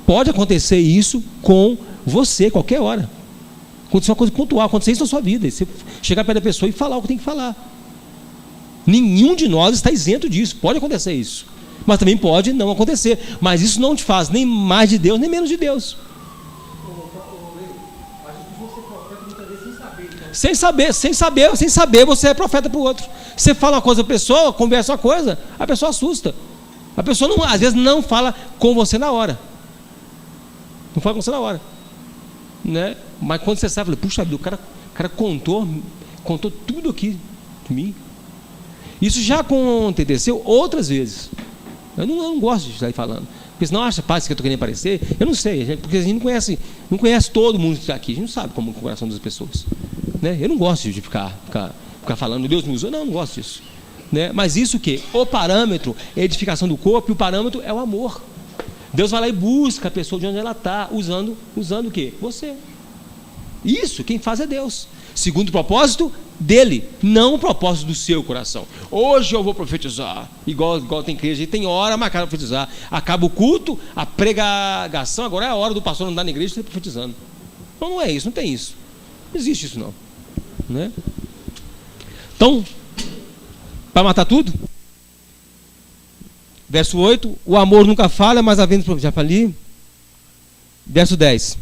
Speaker 1: Pode acontecer isso com você, qualquer hora. Acontecer uma coisa pontual, acontecer isso na sua vida. Você chegar perto da pessoa e falar o que tem que falar. Nenhum de nós está isento disso. Pode acontecer isso. Mas também pode não acontecer. Mas isso não te faz nem mais de Deus, nem menos de Deus. Sem saber, você é profeta para o outro. Você fala uma coisa para a pessoa, conversa uma coisa, a pessoa assusta. A pessoa às vezes não fala com você na hora. Não fala com você na hora, né? Mas quando você sabe, fala: puxa vida, o cara contou tudo aqui de mim. Isso já aconteceu outras vezes. Eu não gosto de estar falando, porque senão acha paz que eu estou querendo aparecer. Eu não sei, porque a gente não conhece todo mundo que está aqui. A gente não sabe como é o coração das pessoas, né? Eu não gosto de ficar falando: Deus me usou. Não gosto disso, né? Mas isso o quê? O parâmetro é a edificação do corpo, e o parâmetro é o amor. Deus vai lá e busca a pessoa de onde ela está, usando o quê? Você. Isso, quem faz é Deus, segundo o propósito dele, não o propósito do seu coração. Hoje eu vou profetizar, igual tem igreja, tem hora marcada para profetizar. Acaba o culto, a pregação, agora é a hora do pastor andar na igreja e estar profetizando. Não é isso, não tem isso. Não existe isso não, né? Então, para matar tudo, verso 8, o amor nunca falha, mas havendo... Já falei. Verso 10.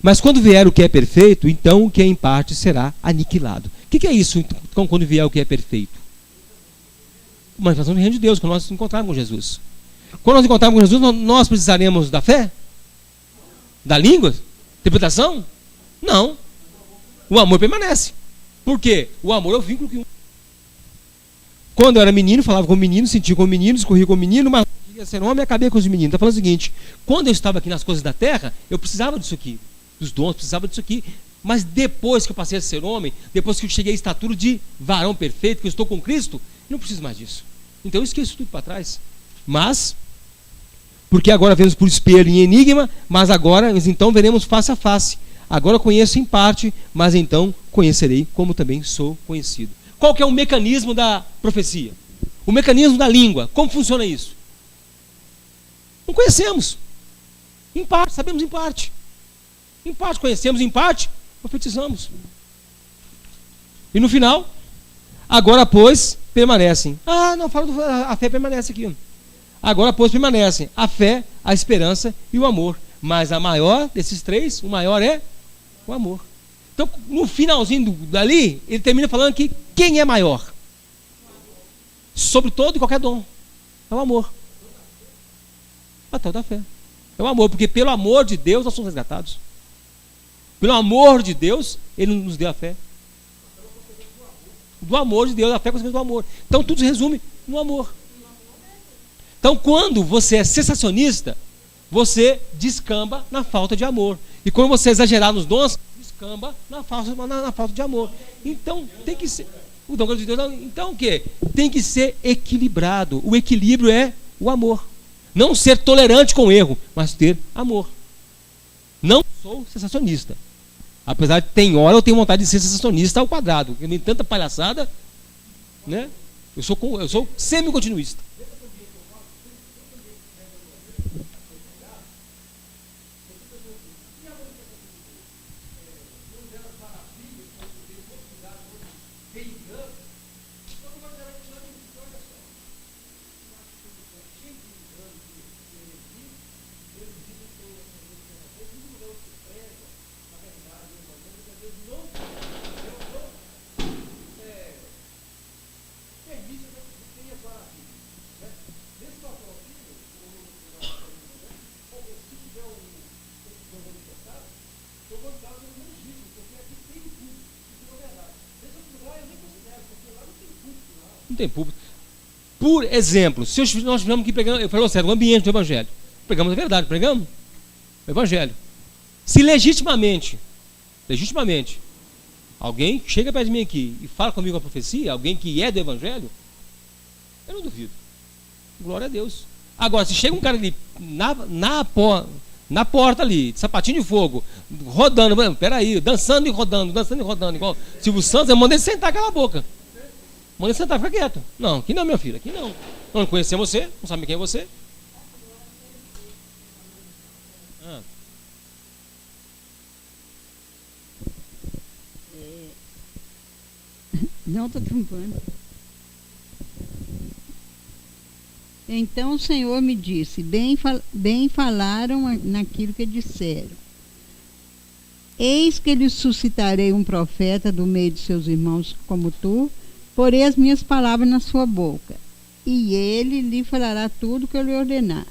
Speaker 1: Mas quando vier o que é perfeito, então o que é em parte será aniquilado. O que é isso, então, quando vier o que é perfeito? Uma manifestação do reino de Deus, quando nós nos encontrarmos com Jesus. Quando nós encontrarmos com Jesus, nós precisaremos da fé? Da língua? Interpretação? Não. O amor permanece. Por quê? O amor é o vínculo que... Quando eu era menino, falava com o menino, sentia com o menino, escorria com o menino, mas queria ser homem e acabei com os meninos. Está falando o seguinte: quando eu estava aqui nas coisas da terra, eu precisava disso aqui, dos dons, precisava disso aqui. Mas depois que eu passei a ser homem, depois que eu cheguei à estatura de varão perfeito, que eu estou com Cristo, eu não preciso mais disso. Então eu esqueço tudo para trás. Mas, porque agora vemos por espelho em enigma, mas agora, então veremos face a face. Agora conheço em parte, mas então conhecerei como também sou conhecido. Qual que é o mecanismo da profecia? O mecanismo da língua. Como funciona isso? Não conhecemos. Em parte, sabemos em parte. Em parte conhecemos, em parte profetizamos. E no final, agora pois permanecem. Não, a fé permanece aqui. Agora pois permanecem a fé, a esperança e o amor. Mas a maior desses três, o maior é o amor. Então, no finalzinho dali, ele termina falando que quem é maior? Sobre todo e qualquer dom. É o amor. A tal da fé. É o amor, porque pelo amor de Deus nós somos resgatados. Pelo amor de Deus, Ele nos deu a fé. Do amor de Deus, a fé é consequência do amor. Então tudo se resume no amor. Então quando você é sensacionista, você descamba na falta de amor. E quando você exagerar nos dons, descamba na falta de amor. Então tem que ser. O dom de Deus, então o quê? Tem que ser equilibrado. O equilíbrio é o amor. Não ser tolerante com o erro, mas ter amor. Não sou sensacionista. Apesar de tem hora eu tenho vontade de ser sensacionista ao quadrado. Eu tenho tanta palhaçada, né? Eu sou semi-continuista. Não tem público. Por exemplo, se nós estivermos aqui pregando, eu falo sério, o ambiente do Evangelho. Pregamos a verdade, pregamos o Evangelho. Se legitimamente, alguém chega perto de mim aqui e fala comigo a profecia, alguém que é do Evangelho, eu não duvido. Glória a Deus. Agora, se chega um cara ali na porta ali, de sapatinho de fogo, rodando, peraí, dançando e rodando, igual Silvio Santos, eu mandei ele sentar aquela boca. Manda sentar, fica quieto. Não, aqui não, meu filho, aqui não. Não conhecia você, não sabe quem é você.
Speaker 5: Não, estou trampando. Então o Senhor me disse, bem falaram naquilo que disseram. Eis que lhes suscitarei um profeta do meio de seus irmãos como tu, porei as minhas palavras na sua boca, e ele lhe falará tudo que eu lhe ordenar.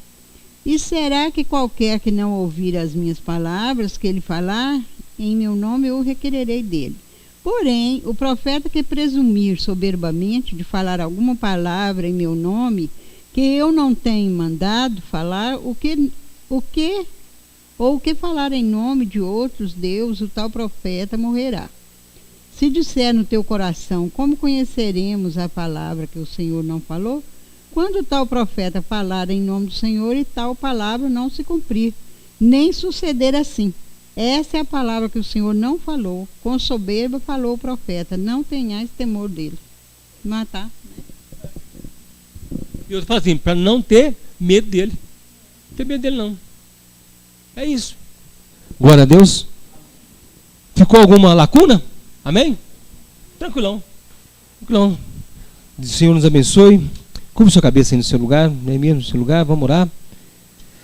Speaker 5: E será que qualquer que não ouvir as minhas palavras que ele falar, em meu nome eu o requererei dele. Porém, o profeta que presumir soberbamente de falar alguma palavra em meu nome, que eu não tenho mandado falar, o que falar em nome de outros deuses, o tal profeta morrerá. Se disser no teu coração, como conheceremos a palavra que o Senhor não falou? Quando tal profeta falar em nome do Senhor e tal palavra não se cumprir, nem suceder assim. Essa é a palavra que o Senhor não falou. Com soberba falou o profeta. Não tenhais temor dele. Matar.
Speaker 1: E eu falo assim, para não ter medo dele. Não ter medo dele não. É isso. Glória a Deus. Ficou alguma lacuna? Amém? Tranquilão. Tranquilão. O Senhor nos abençoe. Curva sua cabeça aí no seu lugar. Neemias no seu lugar. Vamos orar.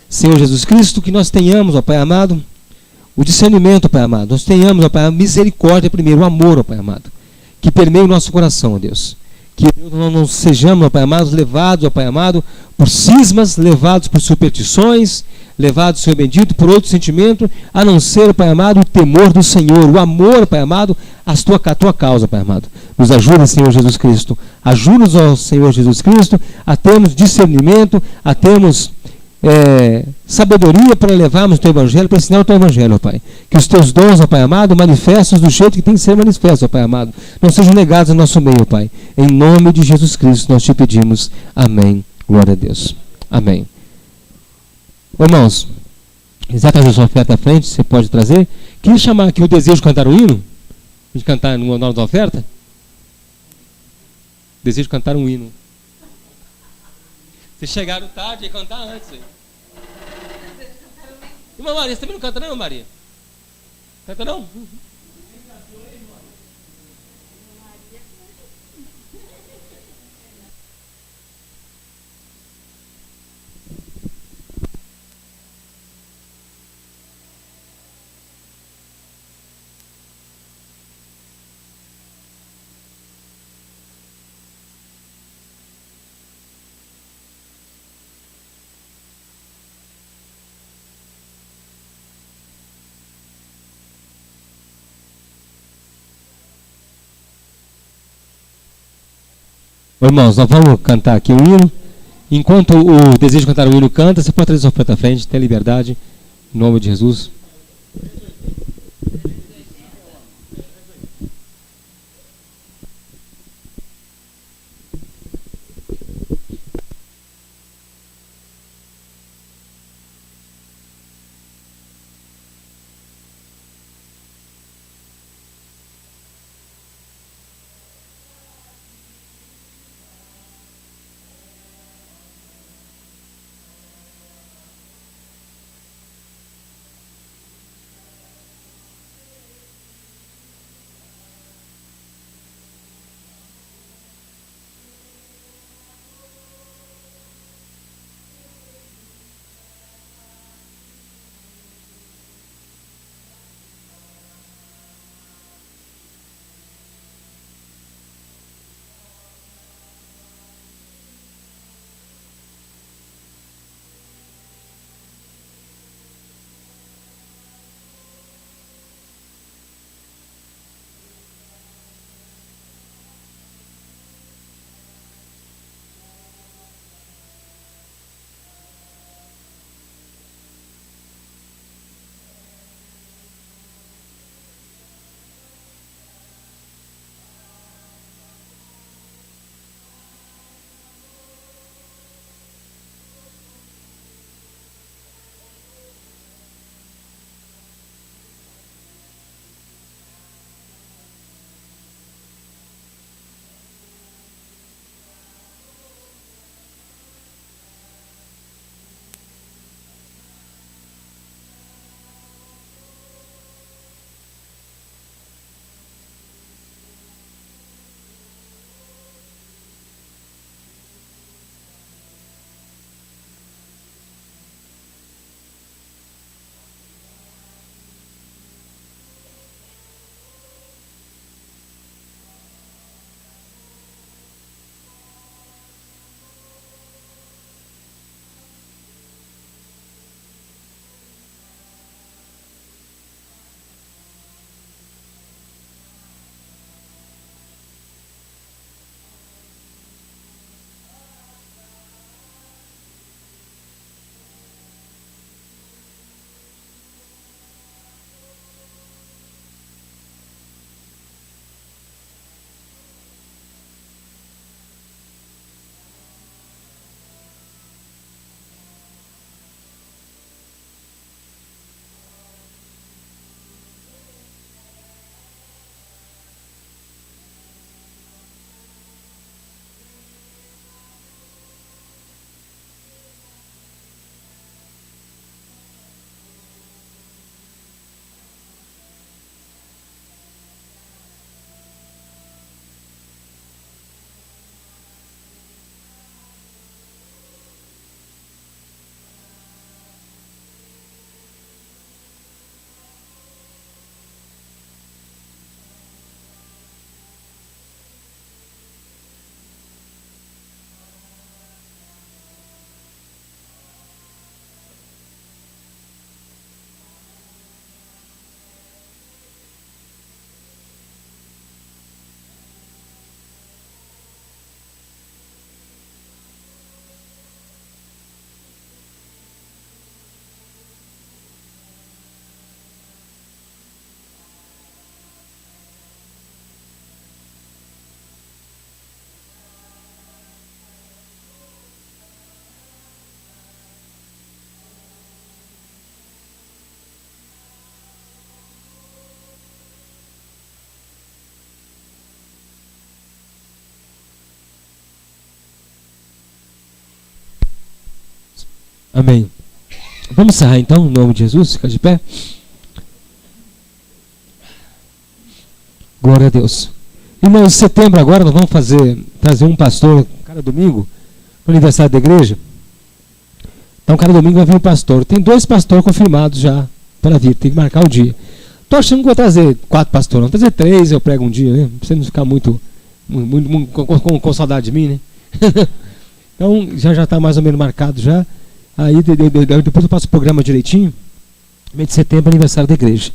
Speaker 1: Senhor Jesus Cristo, que nós tenhamos, ó Pai amado, o discernimento, ó Pai amado. Nós tenhamos, ó Pai, a misericórdia primeiro, o amor, ó Pai amado. Que permeie o nosso coração, ó Deus. Que nós não sejamos, ó Pai amado, levados, ó Pai amado, por cismas, levados por superstições, levados, Senhor bendito, por outro sentimento, a não ser, Pai amado, o temor do Senhor, o amor, Pai amado, a tua causa, Pai amado. Nos ajuda, Senhor Jesus Cristo. Ajuda-nos, ó Senhor Jesus Cristo, a termos discernimento, a termos sabedoria para levarmos o teu evangelho, para ensinar o teu evangelho, ó Pai. Que os teus dons, ó Pai amado, manifestos do jeito que tem que ser manifestos, ó Pai amado. Não sejam negados no nosso meio, ó Pai. Em nome de Jesus Cristo nós te pedimos. Amém. Glória a Deus. Amém. Irmãos, já trazer sua oferta à frente, você pode trazer. Queria chamar aqui o desejo de cantar um hino? De cantar numa hora da oferta? Desejo de cantar um hino. Vocês chegaram tarde e cantar antes. Aí. Irmã Maria, você também não canta não, Maria? Canta não? Irmãos, nós vamos cantar aqui o hino. Enquanto o desejo de cantar o hino canta, você pode trazer sua oferta à frente, tem liberdade, em nome de Jesus. Amém. Vamos encerrar então, em nome de Jesus, fica de pé. Glória a Deus. Irmãos, em setembro agora nós vamos trazer um pastor cada domingo para o aniversário da igreja. Então cada domingo vai vir um pastor. Tem 2 pastores confirmados já para vir, tem que marcar o dia. Estou achando que vou trazer 4 pastores, não, vou trazer 3, eu prego um dia, né? Pra você não ficar muito com saudade de mim, né? Então já está mais ou menos marcado já. Aí depois eu passo o programa direitinho. Mês de setembro, aniversário da igreja.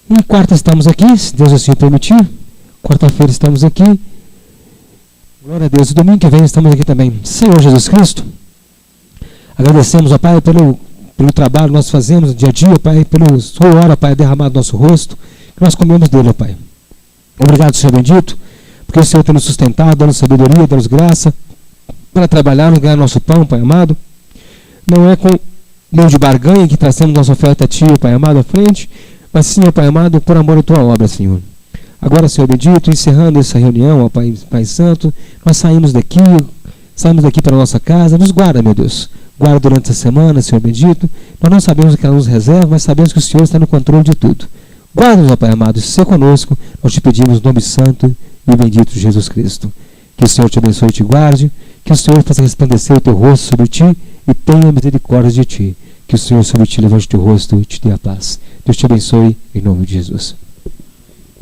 Speaker 1: E quarta estamos aqui, se Deus assim permitir. Quarta-feira estamos aqui. Glória a Deus. E domingo que vem estamos aqui também. Senhor Jesus Cristo, agradecemos, ó Pai, pelo trabalho que nós fazemos dia a dia, Pai, pelo sua hora, Pai, derramado no nosso rosto, que nós comemos dele, ó Pai. Obrigado, Senhor bendito, porque o Senhor tem nos sustentado, dando sabedoria, dando graça, para trabalharmos, ganhar nosso pão, Pai amado. Não é com meio de barganha que trazemos nossa oferta a Ti, Pai amado, à frente, mas sim, ó Pai amado, por amor à Tua obra, Senhor. Agora, Senhor bendito, encerrando essa reunião, ó Pai Santo, nós saímos daqui para a nossa casa. Nos guarda, meu Deus. Guarda durante essa semana, Senhor bendito. Nós não sabemos o que ela nos reserva, mas sabemos que o Senhor está no controle de tudo. Guarda-nos, ó Pai amado, e seja conosco. Nós te pedimos no nome santo e bendito de Jesus Cristo. Que o Senhor te abençoe e te guarde. Que o Senhor faça resplandecer o teu rosto sobre ti e tenha misericórdia de ti. Que o Senhor sobre ti levante o teu rosto e te dê a paz. Deus te abençoe em nome de Jesus.